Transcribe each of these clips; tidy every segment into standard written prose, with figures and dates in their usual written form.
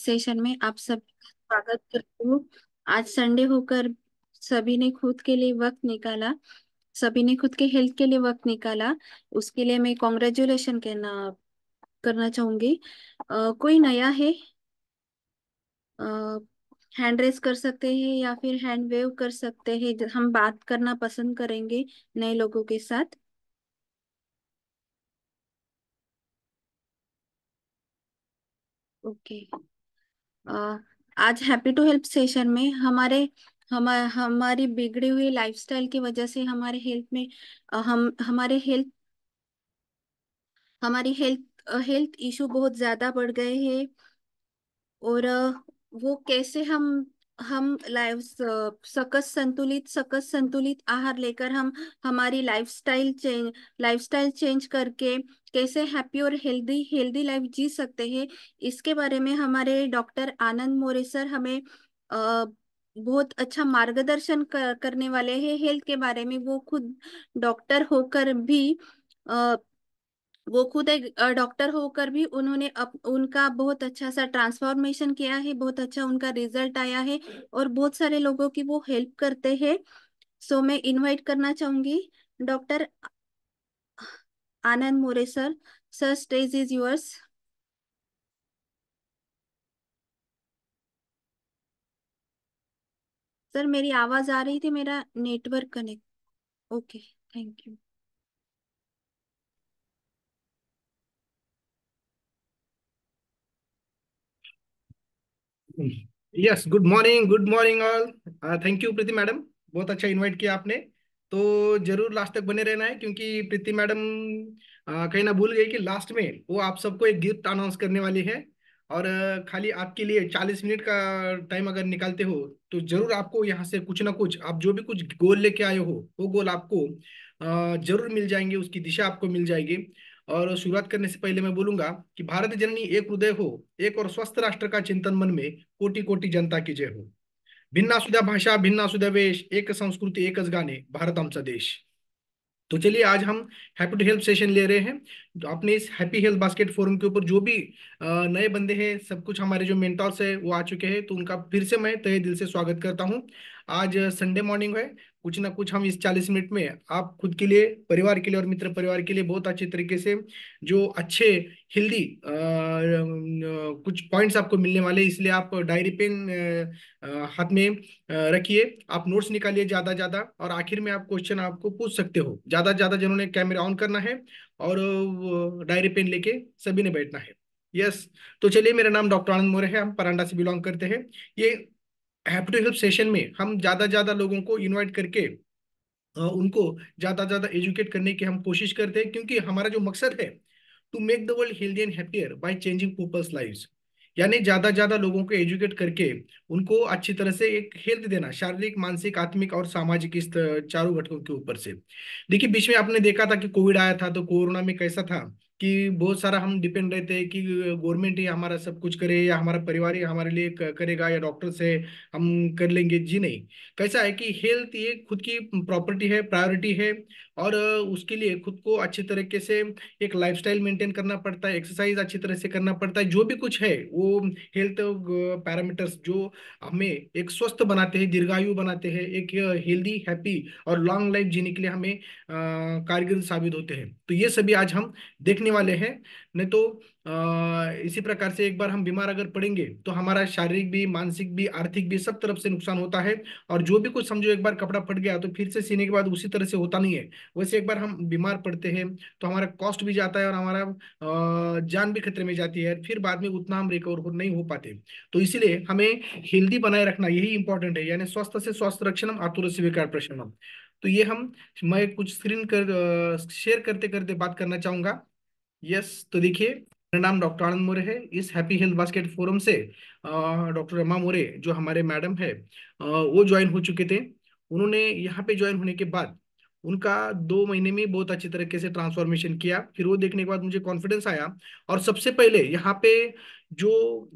Session में आप सभी का स्वागत करती हूँ। आज संडे होकर सभी ने खुद के लिए वक्त निकाला। सभी ने खुद के हेल्थ के लिए वक्त निकाला। उसके लिए मैं कॉन्ग्रेचुलेशन करना चाहूंगी। कोई नया है? हैंड रेस कर सकते हैं या फिर हैंड वेव कर सकते हैं। हम बात करना पसंद करेंगे नए लोगों के साथ। ओके। आज हैप्पी टू हेल्प सेशन में हमारी बिगड़ी हुई लाइफस्टाइल की वजह से हमारे हेल्थ में हम हमारी हेल्थ इशू बहुत ज्यादा बढ़ गए हैं। और वो कैसे हम सकस संतुलित आहार लेकर हम हमारी लाइफस्टाइल चेंज करके कैसे हैप्पी और हेल्दी हेल्दी लाइफ जी सकते हैं। इसके बारे में हमारे डॉक्टर आनंद मोरे सर हमें बहुत अच्छा मार्गदर्शन करने वाले हैं हेल्थ के बारे में। डॉक्टर होकर भी वो खुद एक डॉक्टर होकर भी उन्होंने उनका बहुत अच्छा सा ट्रांसफॉर्मेशन किया है। बहुत अच्छा उनका रिजल्ट आया है और बहुत सारे लोगों की वो हेल्प करते हैं। सो मैं इनवाइट करना चाहूंगी doctor Anand more sir. Sir, stage is yours. Sir, मेरी आवाज आ रही थी, मेरा network connect. Okay. Thank you. Yes, good morning all. Thank you Preeti madam, बहुत अच्छा इनवाइट किया आपने। तो जरूर लास्ट तक बने रहना है, क्योंकि प्रीति मैडम कहीं ना भूल गई कि लास्ट में वो आप सबको एक गिफ्ट अनाउंस करने वाली है। और खाली आपके लिए 40 मिनट का टाइम अगर निकालते हो तो जरूर आपको यहाँ से कुछ ना कुछ, आप जो भी कुछ गोल लेके आए हो वो गोल आपको जरूर मिल जाएंगे, उसकी दिशा आपको मिल जाएगी। और शुरुआत करने से पहले मैं बोलूंगा कि भारत जननी एक हृदय हो, एक और स्वस्थ राष्ट्र का चिंतन मन में, कोटि कोटि जनता की जय हो। भिन्नासुद्धा भाषा भिन्नासुद्धा वेश, एक संस्कृती एकच गाणे, भारत आमचा देश। तो चलिए आज हम हैप्पी टू हेल्प सेशन ले रहे हैं। तो अपने इस हैप्पी हेल्थ बास्केट फोरम के ऊपर जो भी नए बंदे हैं, सब कुछ हमारे जो मेंटर्स है वो आ चुके हैं, तो उनका फिर से मैं तहे दिल से स्वागत करता हूं। आज संडे मॉर्निंग है, कुछ ना कुछ हम इस 40 मिनट में आप खुद के लिए, परिवार के लिए और मित्र परिवार के लिए बहुत अच्छे तरीके से जो अच्छे हेल्दी कुछ पॉइंट्स आपको मिलने वाले हैं। इसलिए आप डायरी पेन हाथ में रखिए, आप नोट्स निकालिए ज्यादा ज्यादा, और आखिर में आप क्वेश्चन आपको पूछ सकते हो ज्यादा ज्यादा। जिन्होंने कैमरा ऑन करना है और डायरी पेन लेके सभी ने बैठना है। यस। तो चलिए, मेरा नाम डॉक्टर आनंद मोरे है, हम परांडा से बिलोंग करते हैं। ये हैप्पी टू हेल्प सेशन में हम ज्यादा ज्यादा लोगों को इनवाइट करके उनको ज्यादा ज्यादा एजुकेट करने की हम कोशिश करते हैं, क्योंकि हमारा जो मकसद है to make the world healthy and happier by changing people's lives. यानी ज्यादा ज्यादा लोगों को एजुकेट करके उनको अच्छी तरह से एक हेल्थ देना, शारीरिक मानसिक आत्मिक और सामाजिक, इस चारों घटकों के ऊपर से। देखिए, बीच में आपने देखा था कि कोविड आया था, तो कोरोना में कैसा था कि बहुत सारा हम डिपेंड रहते हैं कि गवर्नमेंट ही हमारा सब कुछ करे, या हमारा परिवार ही हमारे लिए करेगा, या डॉक्टर से हम कर लेंगे। जी नहीं, कैसा है कि हेल्थ ये खुद की प्रॉपर्टी है, प्रायोरिटी है। और उसके लिए खुद को अच्छी तरीके से एक लाइफस्टाइल मेंटेन करना पड़ता है, एक्सरसाइज अच्छी तरह से करना पड़ता है, जो भी कुछ है वो हेल्थ पैरामीटर्स जो हमें एक स्वस्थ बनाते हैं, दीर्घायु बनाते हैं, एक हेल्दी हैप्पी और लॉन्ग लाइफ जीने के लिए हमें कारगर साबित होते हैं। तो ये सभी आज हम देखने वाले हैं। नहीं तो इसी प्रकार से एक बार हम बीमार अगर पड़ेंगे तो हमारा शारीरिक भी, मानसिक भी, आर्थिक भी, सब तरफ से नुकसान होता है। और जो भी कुछ समझो, एक बार कपड़ा फट गया तो फिर से सीने के बाद उसी तरह से होता नहीं है। वैसे एक बार हम बीमार पड़ते हैं तो हमारा कॉस्ट भी जाता है, और हमारा जान भी खतरे में जाती है, फिर बाद में उतना हम रिकवर हो नहीं हो पाते। तो इसीलिए हमें हेल्दी बनाए रखना यही इंपॉर्टेंट है, यानी स्वस्थ से स्वस्थ रक्षणम आतुर से विकार प्रशमनम। तो ये हम, मैं कुछ स्क्रीन कर शेयर करते करते बात करना चाहूंगा। यस। तो देखिए, मेरा नाम डॉक्टर आनंद मोरे है। इस हैप्पी हेल्थ बास्केट फोरम से डॉक्टर रमा मोरे जो हमारे मैडम है, वो ज्वाइन हो चुके थे। उन्होंने यहाँ पे ज्वाइन होने के बाद उनका 2 महीने में बहुत अच्छी तरीके से ट्रांसफॉर्मेशन किया। फिर वो देखने के बाद मुझे कॉन्फिडेंस आया। और सबसे पहले यहाँ पे जो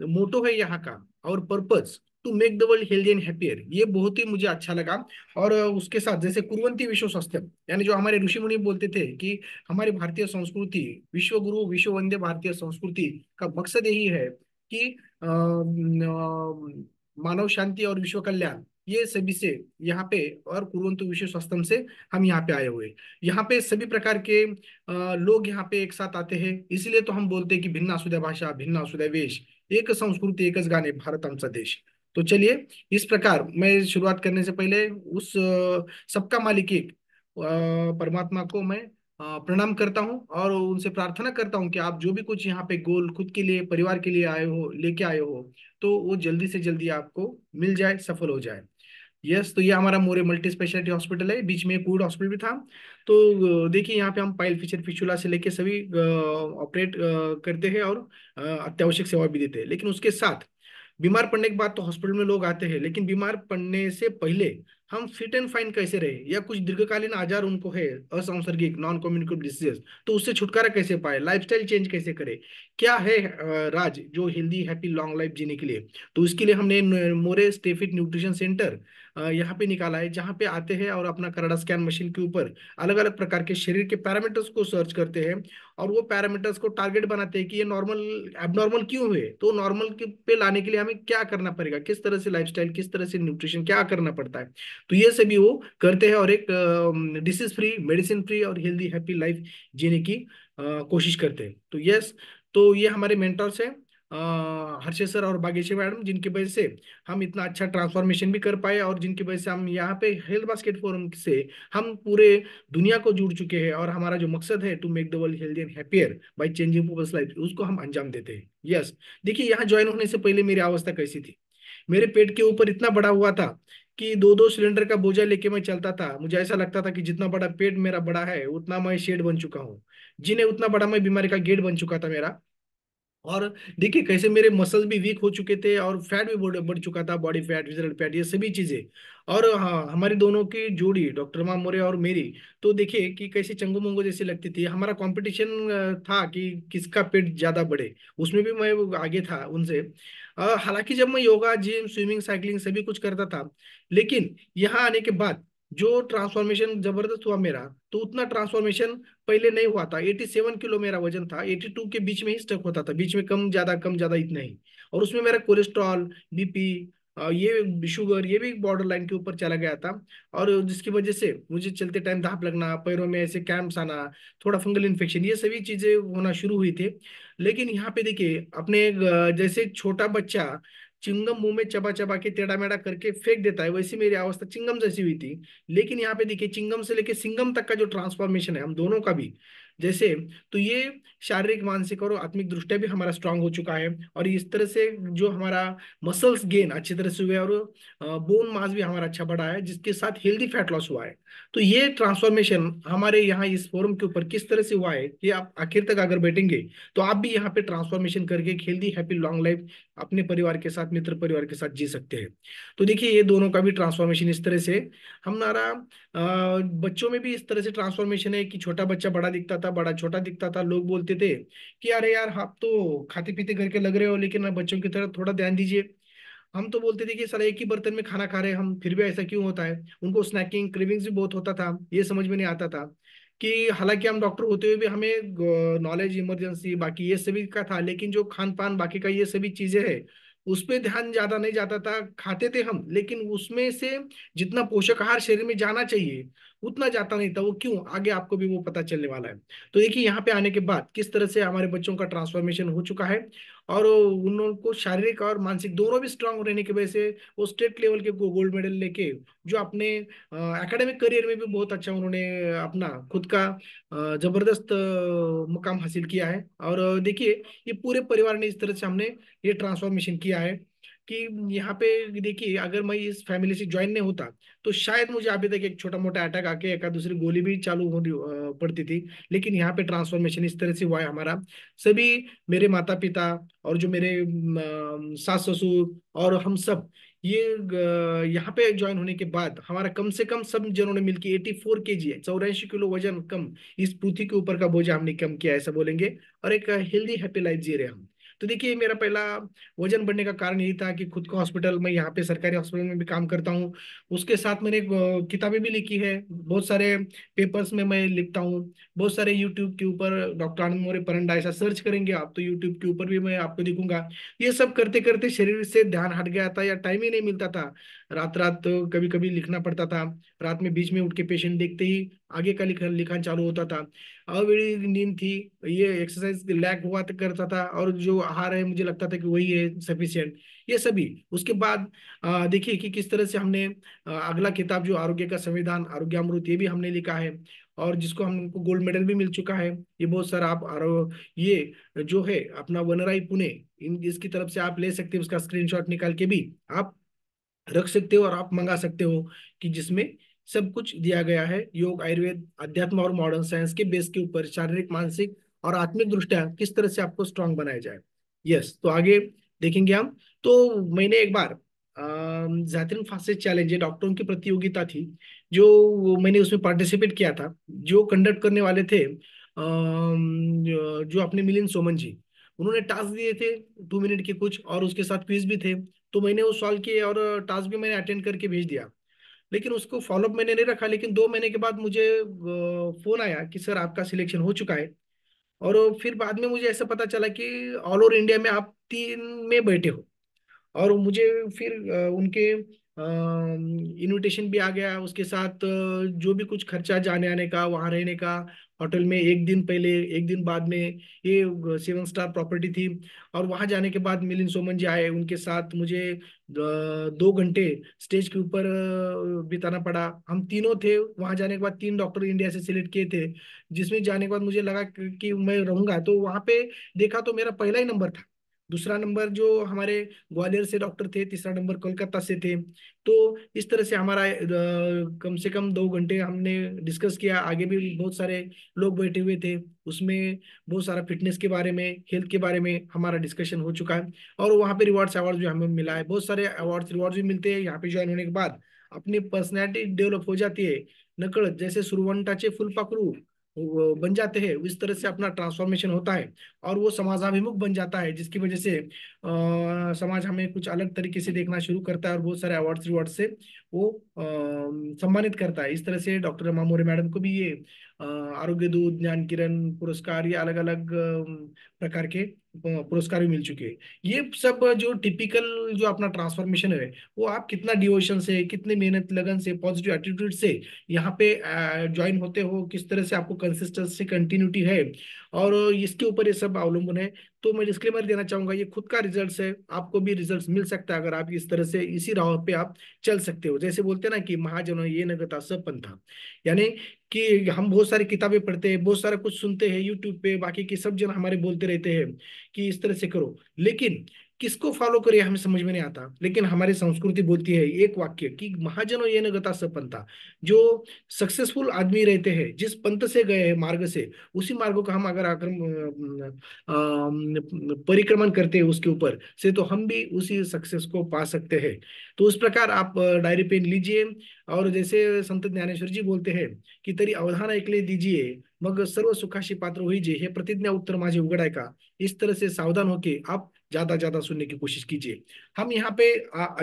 मोटो है यहाँ का, और purpose to make the world healthy and happier, ये बहुत ही मुझे अच्छा लगा। और उसके साथ जैसे कुर्वंती विश्व स्वास्थ्य, यानी जो हमारे ऋषि मुनि बोलते थे कि हमारी भारतीय संस्कृति, विश्व गुरु विश्व वंदे भारतीय संस्कृति का मकसद यही है कि मानव शांति और विश्व कल्याण, ये सभी से यहाँ पे, और कुरंतु विश्व स्वास्थ्यम से हम यहाँ पे आए हुए। यहाँ पे सभी प्रकार के लोग यहाँ पे एक साथ आते हैं, इसलिए तो हम बोलते हैं कि भिन्न असुदय भाषा भिन्न असुदय वेश, एक संस्कृति एकच गाणे भारत आमचा देश। तो चलिए, इस प्रकार मैं शुरुआत करने से पहले उस सबका मालिक एक परमात्मा को मैं प्रणाम करता हूँ और उनसे प्रार्थना करता हूँ कि आप जो भी कुछ यहाँ पे गोल खुद के लिए परिवार के लिए आए हो, लेके आए हो, तो वो जल्दी से जल्दी आपको मिल जाए, सफल हो जाए। यस, तो ये हमारा मोरे मल्टी स्पेशलिटी हॉस्पिटल है, बीच में कोविड हॉस्पिटल भी था। तो देखिए, यहाँ पे हम पाइल फिशर फिशुला से लेके सभी ऑपरेट करते हैं और अत्यावश्यक सेवा भी देते हैं। लेकिन उसके साथ बीमार पड़ने के बाद तो हॉस्पिटल में लोग आते हैं, लेकिन बीमार पड़ने से पहले हम फिट एंड फाइन कैसे रहे, या कुछ दीर्घकालीन आजार उनको है, असंसर्गिक नॉन कम्युनिकेबल डिसीजेस, तो उससे छुटकारा कैसे पाए, लाइफस्टाइल चेंज कैसे करे, क्या है राज जो हेल्दी हैप्पी लॉन्ग लाइफ जीने के लिए। तो इसके लिए हमने मोरे स्टेफिट न्यूट्रिशन सेंटर यहाँ पे निकाला है, जहाँ पे आते हैं और अपना कनाडा स्कैन मशीन के ऊपर अलग अलग प्रकार के शरीर के पैरामीटर्स को सर्च करते हैं, और वो पैरामीटर्स को टारगेट बनाते हैं कि ये नॉर्मल एबनॉर्मल क्यों हुए, तो नॉर्मल के पे लाने के लिए हमें क्या करना पड़ेगा, किस तरह से लाइफस्टाइल, किस तरह से न्यूट्रिशन क्या करना पड़ता है। तो ये सभी वो करते हैं और एक डिसीज फ्री, मेडिसिन फ्री और हेल्दी हैप्पी लाइफ जीने की कोशिश करते हैं। तो यस, तो ये हमारे मेंटर्स हैं, हर्षे सर और भाग्यश्री मैडम, जिनकी वजह से हम इतना अच्छा ट्रांसफॉर्मेशन भी कर पाए, और जिनकी वजह से हम यहाँ पे हेल्थ बास्केट फोरम से हम पूरे दुनिया को जुड़ चुके हैं, और हमारा जो मकसद है to make the world healthy and happier by changing people's life, उसको हम अंजाम देते हैं। यस, देखिए, यहाँ ज्वाइन होने से पहले मेरी अवस्था कैसी थी। मेरे पेट के ऊपर इतना बड़ा हुआ था कि दो दो सिलेंडर का बोझा लेके मैं चलता था। मुझे ऐसा लगता था कि जितना बड़ा पेट मेरा बड़ा है, उतना मैं शेड बन चुका हूँ, जिन्हें उतना बड़ा मैं बीमारी का गेट बन चुका था मेरा। और देखिए कैसे मेरे मसल्स भी वीक हो चुके थे, और फैट भी बढ़ चुका था, बॉडी फैट, विजरल फैट, ये सभी चीजें। और हाँ, हमारी दोनों की जोड़ी डॉक्टर माँ मोरे और मेरी, तो देखिए कि कैसे चंगू मंगू जैसी लगती थी। हमारा कंपटीशन था कि किसका पेट ज्यादा बढ़े, उसमें भी मैं आगे था उनसे। हालांकि जब मैं योगा जिम स्विमिंग साइकिलिंग सभी कुछ करता था, लेकिन यहाँ आने के बाद जो ट्रांसफॉर्मेशन जबरदस्त हुआ मेरा, तो उतना ट्रांसफॉर्मेशन पहले नहीं हुआ था। 87 किलो मेरा वजन था, 82 के बीच में ही स्टक होता था, बीच में कम ज्यादा इतना ही। और उसमें मेरा कोलेस्ट्रॉल, बीपी, ये शुगर, ये भी बॉर्डर लाइन के ऊपर चला गया था। और जिसकी वजह से मुझे चलते टाइम धाप लगना, पैरों में ऐसे कैंप्स आना, थोड़ा फंगल इन्फेक्शन, ये सभी चीजें होना शुरू हुई थी। लेकिन यहाँ पे देखिए, अपने जैसे छोटा बच्चा चिंगम मुंह में चबा चबा के टेढ़ा मेढ़ा करके फेंक देता है, वैसी मेरी अवस्था चिंगम जैसी हुई थी। लेकिन यहाँ पे देखिए, चिंगम से लेके सिंगम तक का जो ट्रांसफॉर्मेशन है हम दोनों का भी, जैसे, तो ये शारीरिक मानसिक और आत्मिक दृष्टि भी हमारा स्ट्रांग हो चुका है। और इस तरह से जो हमारा मसल्स गेन अच्छी तरह से हुए, और बोन मास भी हमारा अच्छा बढ़ा है, जिसके साथ हेल्दी फैट लॉस हुआ है। तो ये ट्रांसफॉर्मेशन हमारे यहाँ इस फोरम के ऊपर किस तरह से हुआ है, कि आप आखिर तक अगर बैठेंगे तो आप भी यहाँ पे ट्रांसफॉर्मेशन करके एक हेल्दी हैप्पी लॉन्ग लाइफ अपने परिवार के साथ, मित्र परिवार के साथ जी सकते हैं। तो देखिए, ये दोनों का भी ट्रांसफॉर्मेशन इस तरह से हमारा बच्चों में भी इस तरह से ट्रांसफॉर्मेशन है कि छोटा बच्चा बड़ा दिखता था, बड़ा छोटा दिखता था। लोग बोलते थे कि अरे यार, आप तो खाते पीते करके लग रहे हो, लेकिन बच्चों की तरफ थोड़ा ध्यान दीजिए। हम तो बोलते थे कि साला एक ही बर्तन में खाना खा रहे हैं हम, फिर भी ऐसा क्यों होता है। उनको स्नैकिंग क्रेविंग्स भी बहुत होता था, ये समझ में नहीं आता था कि हालांकि हम डॉक्टर होते हुए भी हमें नॉलेज इमरजेंसी बाकी ये सभी का था, लेकिन जो खान पान बाकी का ये सभी चीजें है, उस पे ध्यान ज्यादा नहीं जाता था। खाते थे हम, लेकिन उसमें से जितना पोषक आहार शरीर में जाना चाहिए उतना जाता नहीं था। वो क्यों, आगे आपको भी वो पता चलने वाला है। तो देखिए, यहाँ पे आने के बाद किस तरह से हमारे बच्चों का ट्रांसफॉर्मेशन हो चुका है, और उनको शारीरिक और मानसिक दोनों भी स्ट्रांग रहने की वजह से वो स्टेट लेवल के गोल्ड मेडल लेके जो अपने एकेडमिक करियर में भी बहुत अच्छा उन्होंने अपना खुद का जबरदस्त मुकाम हासिल किया है। और देखिए, ये पूरे परिवार ने इस तरह से हमने ये ट्रांसफॉर्मेशन किया है कि यहाँ पे देखिए, अगर मैं इस फैमिली से ज्वाइन नहीं होता तो शायद मुझे अभी तक एक छोटा मोटा अटैक आके एक दूसरी गोली भी चालू होनी पड़ती थी। लेकिन यहाँ पे ट्रांसफॉर्मेशन इस तरह से हुआ है हमारा। सभी मेरे माता पिता और जो मेरे सास ससुर और हम सब, ये यहाँ पे ज्वाइन होने के बाद हमारा कम से कम सब जनों ने मिलकर 84 kg है, 84 किलो वजन कम, इस पृथ्वी के ऊपर का बोझा हमने कम किया, ऐसा बोलेंगे। और एक हेल्दी हैप्पी लाइफ जी रहे हम। तो देखिए, मेरा पहला वजन बढ़ने का कारण यही था कि खुद का हॉस्पिटल, मैं यहाँ पे सरकारी हॉस्पिटल में भी काम करता हूँ। उसके साथ मैंने किताबें भी लिखी है, बहुत सारे पेपर्स में मैं लिखता हूँ, बहुत सारे यूट्यूब के ऊपर डॉक्टर आनंद मोरे परंडा ऐसा सर्च करेंगे आप तो यूट्यूब के ऊपर भी मैं आपको दिखूंगा। ये सब करते करते शरीर से ध्यान हट गया था या टाइम ही नहीं मिलता था। रात रात तो कभी कभी लिखना पड़ता था, रात में बीच में उठ के पेशेंट देखते ही आगे का लिखान चालू होता था। अवेरी नींद थी, ये एक्सरसाइज लैक हुआ करता था, और जो आहार है मुझे लगता था कि वही है सफिशिएंट। ये सभी उसके बाद देखिए कि किस तरह से हमने अगला किताब जो आरोग्य का संविधान आरोग्यामृत, ये भी हमने लिखा है, और जिसको हमको गोल्ड मेडल भी मिल चुका है। ये बहुत सारा आप ये जो है अपना वनराई पुणे, इन इसकी तरफ से आप ले सकते हो, उसका स्क्रीनशॉट निकाल के भी आप रख सकते हो और आप मंगा सकते हो, कि जिसमें सब कुछ दिया गया है, योग आयुर्वेद अध्यात्म और मॉडर्न साइंस के बेस के ऊपर शारीरिक मानसिक और आत्मिक दृष्टिया किस तरह से आपको स्ट्रांग बनाया जाए। यस, तो आगे देखेंगे हम। तो मैंने एक बार जैतून फास्टेस्ट चैलेंज, ये डॉक्टरों की प्रतियोगिता थी, जो मैंने उसमें पार्टिसिपेट किया था। जो कंडक्ट करने वाले थे जो अपने मिलिंद सोमन जी, उन्होंने टास्क दिए थे 2 मिनट के कुछ, और उसके साथ क्विज भी थे। तो मैंने वो सॉल्व किए और टास्क भी मैंने अटेंड करके भेज दिया। लेकिन उसको फॉलोअप मैंने नहीं रखा, लेकिन 2 महीने के बाद मुझे फोन आया कि सर आपका सिलेक्शन हो चुका है। और फिर बाद में मुझे ऐसा पता चला कि ऑल ओवर इंडिया में आप 3 में बैठे हो। और मुझे फिर उनके इनविटेशन भी आ गया, उसके साथ जो भी कुछ खर्चा जाने आने का, वहाँ रहने का, होटल में एक दिन पहले एक दिन बाद में, ये 7 स्टार प्रॉपर्टी थी। और वहाँ जाने के बाद मिलिंद सोमन जी आए, उनके साथ मुझे 2 घंटे स्टेज के ऊपर बिताना पड़ा। हम तीनों थे, वहाँ जाने के बाद 3 डॉक्टर इंडिया से सिलेक्ट किए थे, जिसमें जाने के बाद मुझे लगा कि मैं रहूंगा। तो वहाँ पे देखा तो मेरा पहला ही नंबर था। दूसरा नंबर जो हमारे ग्वालियर से डॉक्टर थे, तीसरा नंबर कोलकाता से थे। तो इस तरह से हमारा कम से कम 2 घंटे हमने डिस्कस किया। आगे भी बहुत सारे लोग बैठे हुए थे, उसमें बहुत सारा फिटनेस के बारे में, हेल्थ के बारे में हमारा डिस्कशन हो चुका है। और वहाँ पे रिवार्ड्स अवार्ड भी हमें मिला है, बहुत सारे रिवार्ड्स भी मिलते हैं यहाँ पे ज्वाइन होने के बाद। अपनी पर्सनैलिटी डेवलप हो जाती है, नकड़ जैसे सुरवंटाचे फुलपाखरू वो बन जाते हैं, इस तरह से अपना ट्रांसफॉर्मेशन होता है। और वो समाजाभिमुख बन जाता है, जिसकी वजह से समाज हमें कुछ अलग तरीके से देखना शुरू करता है, और बहुत सारे अवार्ड्स रिवार्ड से वो सम्मानित करता है। इस तरह से डॉक्टर रमा मोरे मैडम को भी ये आरोग्य दूत, ज्ञान किरण पुरस्कार, ये अलग अलग प्रकार के पुरस्कार भी मिल चुके हैं। ये सब जो टिपिकल जो अपना ट्रांसफॉर्मेशन है, वो आप कितना डिवोशन से, कितने मेहनत लगन से, पॉजिटिव एटीट्यूड से यहाँ पे ज्वाइन होते हो, किस तरह से आपको कंसिस्टेंसी कंटिन्यूटी है, और इसके ऊपर ये सब अवलंबन है। तो मैं डिस्क्लेमर देना चाहूंगा, ये खुद का रिजल्ट है, आपको भी रिजल्ट मिल सकता है अगर आप इस तरह से इसी राह पे आप चल सकते हो। जैसे बोलते हैं ना कि महाजनों ये न गता सब पंथा, यानी कि हम बहुत सारी किताबें पढ़ते हैं, बहुत सारा कुछ सुनते हैं यूट्यूब पे, बाकी के सब जन हमारे बोलते रहते हैं कि इस तरह से करो, लेकिन किसको फॉलो करे हमें समझ में नहीं आता। लेकिन हमारी संस्कृति बोलती है एक वाक्य कि महाजनों ये न गता सब पंथा। जो सक्सेसफुल आदमी रहते हैं, जिस पंथ से गए हैं, मार्ग से, उसी मार्ग को हम अगर आकर परिक्रमण करते हैं उसके ऊपर से, तो हम भी उसी सक्सेस को पा सकते हैं। तो उस प्रकार आप डायरी पेन लीजिए, और जैसे संत ज्ञानेश्वर जी बोलते हैं की तरी अवधान ऐकले दीजिए, मग सर्व सुखाशी पात्र होईजे, हे प्रतिज्ञा उत्तर माझे उघडाय का। इस तरह से सावधान होके आप ज्यादा ज्यादा सुनने की कोशिश कीजिए। हम यहाँ पे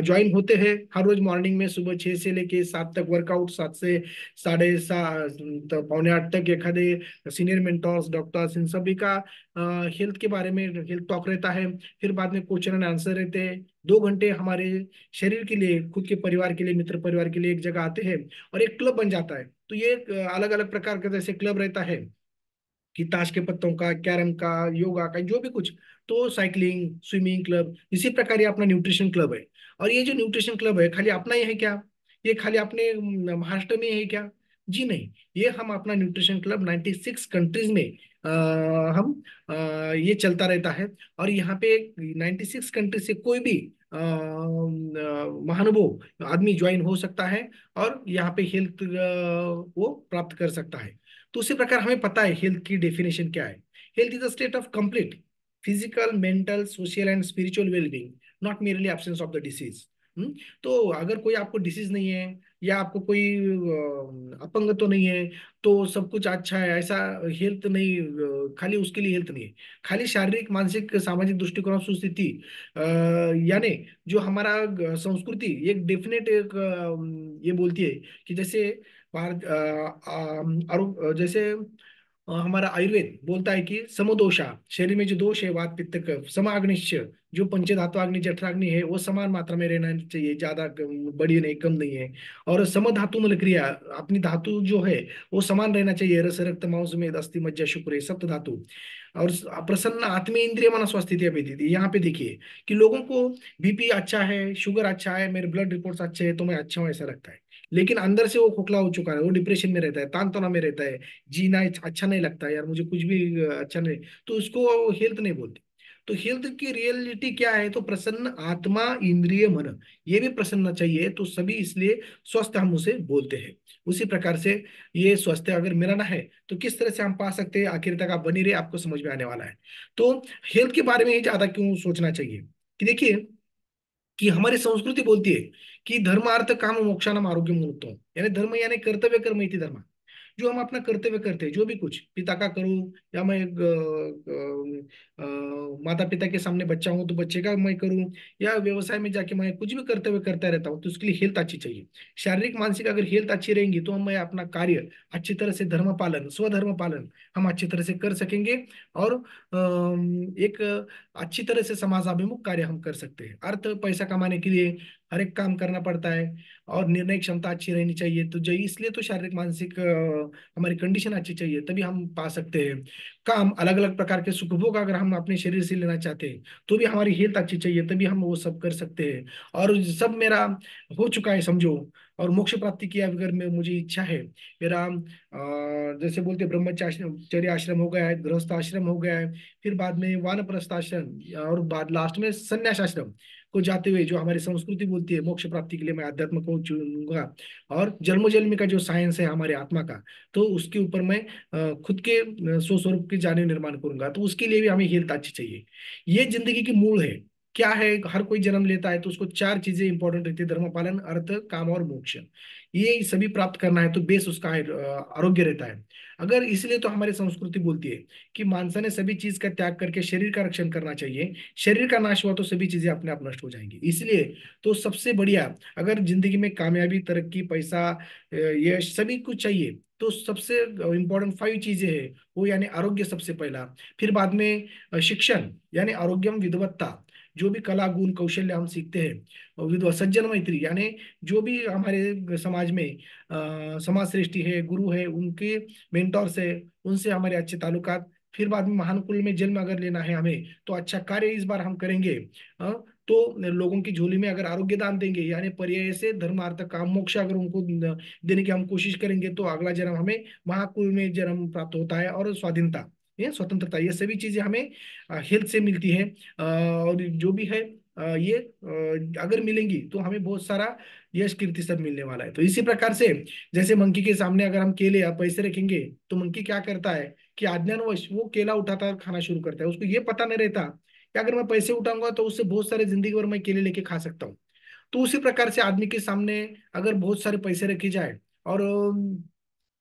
ज्वाइन होते हैं हर रोज मॉर्निंग में, सुबह 6 से लेके 7 तक वर्कआउट, 7 से 7:30 पौने 8 तक एखादे सीनियर मेंटोर्स डॉक्टर्स इन सभी का हेल्थ के बारे में हेल्थ टॉक रहता है। फिर बाद में क्वेश्चन एंड आंसर रहते हैं। 2 घंटे हमारे शरीर के लिए, खुद के परिवार के लिए, मित्र परिवार के लिए एक जगह आते हैं, और एक क्लब बन जाता है। तो ये अलग अलग प्रकार का जैसे क्लब रहता है कि ताश के पत्तों का, कैरम का, योगा का, जो भी कुछ, तो साइकिलिंग, स्विमिंग क्लब, इसी प्रकार ये अपना न्यूट्रिशन क्लब है। और ये जो न्यूट्रिशन क्लब है खाली अपना ही है क्या? ये खाली अपने महाराष्ट्र में ही है क्या? जी नहीं, ये हम अपना न्यूट्रिशन क्लब 96 कंट्रीज में हम ये चलता रहता है। और यहाँ पे 96 कंट्रीज से कोई भी महानुभव आदमी ज्वाइन हो सकता है, और यहाँ पे हेल्थ वो प्राप्त कर सकता है। तो उसी प्रकार हमें पता है हेल्थ की डेफिनेशन क्या है। Health is a state of complete physical, mental, social and spiritual wellbeing, not merely absence of the disease. तो अगर कोई आपको डिसीज नहीं है या आपको कोई अपंग तो नहीं है, तो सब कुछ अच्छा है, ऐसा हेल्थ नहीं, खाली उसके लिए हेल्थ नहीं है। खाली शारीरिक मानसिक सामाजिक दृष्टिकोण से स्थिति, यानी जो हमारा संस्कृति एक डेफिनेट एक ये बोलती है कि जैसे भारत जैसे हमारा आयुर्वेद बोलता है कि समदोषा, शरीर में जो दोष है वात पित्त कफ, समाग्निश्च, जो पंचधातु अग्नि जठराग्नि है वो समान मात्रा में रहना चाहिए, ज्यादा बड़ी नहीं कम नहीं है। और समधातु मल क्रिया, अपनी धातु जो है वो समान रहना चाहिए, रस रक्त मांस में अस्थि मज्जा शुक्र है सप्त धातु। और प्रसन्न आत्मीय इंद्रिय मन स्वस्थिति अभिधि, यहाँ पे देखिए कि लोगों को बीपी अच्छा है, शुगर अच्छा है, मेरे ब्लड रिपोर्ट्स अच्छे है तो मैं अच्छा हूँ ऐसा लगता है। लेकिन अंदर से वो खोखला हो चुका है, वो डिप्रेशन में रहता है, तानतना में रहता है, जीना अच्छा नहीं लगता है यार, मुझे कुछ भी अच्छा नहीं, तो उसको हेल्थ नहीं बोलते। तो हेल्थ की रियलिटी क्या है, तो प्रसन्न आत्मा इंद्रिय मन, ये भी प्रसन्न चाहिए, तो सभी इसलिए स्वस्थ हम उसे बोलते हैं। उसी प्रकार से ये स्वस्थ अगर मिलाना है तो किस तरह से हम पा सकते हैं, आखिर तक आप बनी रहे, आपको समझ में आने वाला है। तो हेल्थ के बारे में ही ज्यादा क्यों सोचना चाहिए, कि देखिए कि हमारी संस्कृति बोलती है कि धर्म अर्थ काम मोक्षानम आरोग्य मुक्तो, यानी धर्म यानी कर्तव्य कर्म इति धर्म। जो हम अपना कर्तव्य करते हैं, जो भी कुछ पिता का करूं, या मैं माता पिता के सामने बच्चा हूं तो बच्चे का मैं करूं, या व्यवसाय में जाके मैं कुछ भी कर्तव्य करता रहता हूं, तो उसके लिए हेल्थ अच्छी चाहिए। शारीरिक मानसिक अगर हेल्थ अच्छी रहेंगी तो हम मैं अपना कार्य अच्छी तरह से धर्म पालन स्वधर्म पालन हम अच्छी तरह से कर सकेंगे। और एक अच्छी तरह से समाजाभिमुख कार्य हम कर सकते हैं। अर्थ पैसा कमाने के लिए हर एक काम करना पड़ता है, और निर्णय क्षमता अच्छी रहनी चाहिए, तो जो इसलिए तो शारीरिक मानसिक हमारी कंडीशन अच्छी चाहिए, तभी हम पा सकते हैं काम। अलग अलग प्रकार के सुखभोग अगर हम अपने शरीर से लेना चाहते हैं तो भी हमारी हेल्थ अच्छी चाहिए, तभी हम वो सब कर सकते हैं। और सब मेरा हो चुका है समझो, और मोक्ष प्राप्ति की अगर मुझे इच्छा है, मेरा जैसे बोलते ब्रह्मचर्य आश्रम हो गया है, गृहस्थ आश्रम हो गया है, फिर बाद में वानप्रस्थ आश्रम, और बाद लास्ट में संन्यास आश्रम को जाते हुए जो हमारी संस्कृति बोलती है मोक्ष प्राप्ति के लिए मैं अध्यात्म को चुनूंगा। और जन्म जन्म का जो साइंस है हमारे आत्मा का, तो उसके ऊपर मैं खुद के स्वस्वरूप की जाने निर्माण करूंगा, तो उसके लिए भी हमें हेल्थ अच्छी चाहिए। ये जिंदगी की मूल है। क्या है, हर कोई जन्म लेता है तो उसको चार चीजें इंपॉर्टेंट रहती है, धर्म पालन अर्थ काम और मोक्ष। ये सभी प्राप्त करना है तो बेस उसका है आरोग्य रहता है। अगर इसलिए तो हमारी संस्कृति बोलती है कि मानसा ने सभी चीज का त्याग करके शरीर का रक्षण करना चाहिए, शरीर का नाश हुआ तो सभी चीजें अपने आप नष्ट हो जाएंगी। इसलिए तो सबसे बढ़िया, अगर जिंदगी में कामयाबी तरक्की पैसा यश सभी कुछ चाहिए, तो सबसे इंपॉर्टेंट 5 चीजें हैं वो, यानी आरोग्य सबसे पहला, फिर बाद में शिक्षण यानी आरोग्यम विद्वत्ता, जो भी कला गुण कौशल्य हम सीखते हैं, और विद्वा सज्जन मैत्री, यानी जो भी हमारे समाज में समाज श्रेष्ठी है, गुरु है, उनके मेंटोर्स है, उनसे हमारे अच्छे ताल्लुकात, फिर बाद में महान कुल में जन्म अगर लेना है हमें तो अच्छा कार्य इस बार हम करेंगे। तो लोगों की झोली में अगर आरोग्य दान देंगे, यानी पर्याय से धर्म अर्थ काम मोक्ष अगर उनको देने की हम कोशिश करेंगे, तो अगला जन्म हमें महाकुल में जन्म प्राप्त होता है, और स्वाधीनता ये स्वतंत्रता, ये सभी चीजें हमें हेल्थ से मिलती है। और जो भी है ये अगर मिलेंगी तो हमें बहुत सारा यश कीर्ति सब मिलने वाला है। तो इसी प्रकार से जैसे मंकी के सामने अगर हम केले या पैसे रखेंगे, तो मंकी क्या करता है कि अज्ञानवश वो केला उठाता है और खाना शुरू करता है, उसको ये पता नहीं रहता कि अगर मैं पैसे उठाऊंगा तो उससे बहुत सारे जिंदगी भर मैं केले लेके खा सकता हूँ। तो उसी प्रकार से आदमी के सामने अगर बहुत सारे पैसे रखे जाए और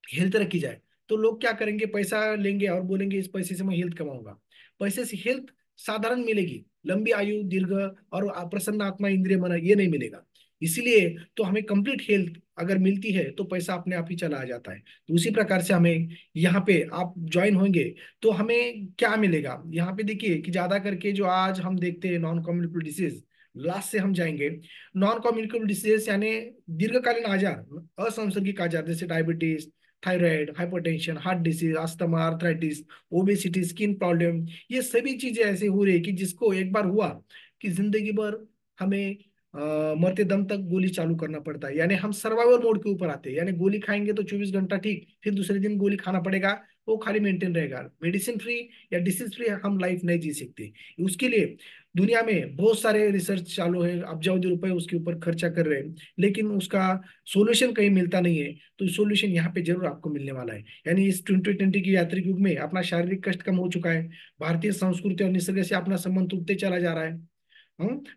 हेल्थ रखी जाए, तो लोग क्या करेंगे, पैसा लेंगे और बोलेंगे इस पैसे से मैं हेल्थ कमाऊंगा। पैसे से हेल्थ साधारण मिलेगी, लंबी आयु दीर्घ और प्रसन्न आत्मा इंद्रिय मन ये नहीं मिलेगा। इसीलिए तो हमें कंप्लीट हेल्थ अगर मिलती है तो पैसा अपने आप ही चला आ जाता है। तो उसी प्रकार से हमें यहाँ पे आप ज्वाइन होंगे तो हमें क्या मिलेगा, यहाँ पे देखिए कि ज्यादा करके जो आज हम देखते हैं नॉन कम्युनिकेबल डिसीज, लास्ट से हम जाएंगे। नॉन कम्युनिकेबल डिसीज यानी दीर्घकालीन आजार, असंसर्गिक आजार, जैसे diabetes, thyroid, hypertension, heart disease, asthma, arthritis, obesity, skin problem, ये सभी चीजें ऐसे हो रही है कि जिसको एक बार हुआ कि जिंदगी भर हमें मरते दम तक गोली चालू करना पड़ता है, यानी हम सर्वाइवल मोड के ऊपर आते हैं, यानी गोली खाएंगे तो 24 घंटा ठीक, फिर दूसरे दिन गोली खाना पड़ेगा, वो खाली मेंटेन रहेगा, मेडिसिन फ्री या डिसीज फ्री हम लाइफ नहीं जी सकते। उसके लिए दुनिया में बहुत सारे रिसर्च चालू है, अब्जाओं रुपए उसके ऊपर खर्चा कर रहे हैं, लेकिन उसका सोल्यूशन कहीं मिलता नहीं है। तो सोल्यूशन यहाँ पे जरूर आपको मिलने वाला है। यानी इस 2020 की यात्रिक युग में अपना शारीरिक कष्ट कम हो चुका है, भारतीय संस्कृति और निसर्ग से अपना संबंध टूटते चला जा रहा है,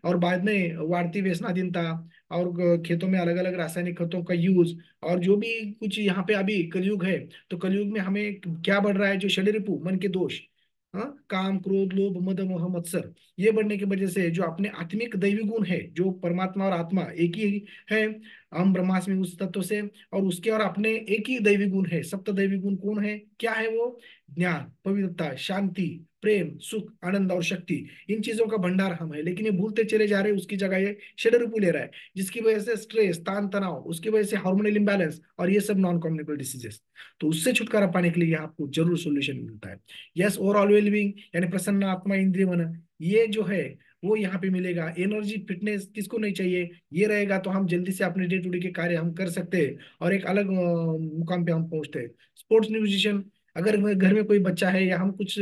और बाद में वाढती व्यसनाधीनता और खेतों में अलग अलग रासायनिक खतों का यूज, और जो भी कुछ यहाँ पे अभी कलयुग है, तो कलयुग में हमें क्या बढ़ रहा है, जो षड रिपु मन के दोष, काम क्रोध लोभ मद मोह मत्सर, ये बढ़ने की वजह से जो अपने आत्मिक दैवी गुण है, जो परमात्मा और आत्मा एक ही है, हम ब्रह्मास्मि उस तत्व से, और उसके और अपने एक ही दैवी गुण है, सप्त दैवी गुण कौन है, क्या है वो, ज्ञान, पवित्रता, शांति, प्रेम, सुख, आनंद और शक्ति, इन चीजों का भंडार हम है, लेकिन ये भूलते चले जा रहे हैं, उसकी जगह ये षड्रिपु ले रहा है, जिसकी वजह से स्ट्रेस, तान तनाव, उसकी वजह से हार्मोनल इंबैलेंस और ये सब नॉन कम्युनिकेबल डिसीजेस। तो उससे छुटकारा पाने के लिए आपको जरूर सोल्यूशन मिलता है। यस, ओवरऑल वेलबींग यानी प्रसन्न आत्मा इंद्रिय मन, ये जो है वो यहाँ पे मिलेगा। एनर्जी फिटनेस किसको नहीं चाहिए, ये रहेगा तो हम जल्दी से अपने डे टू डे के कार्य हम कर सकते हैं और एक अलग मुकाम पे हम पहुंचते हैं। स्पोर्ट्स न्यूट्रिशन, अगर घर में कोई बच्चा है या हम कुछ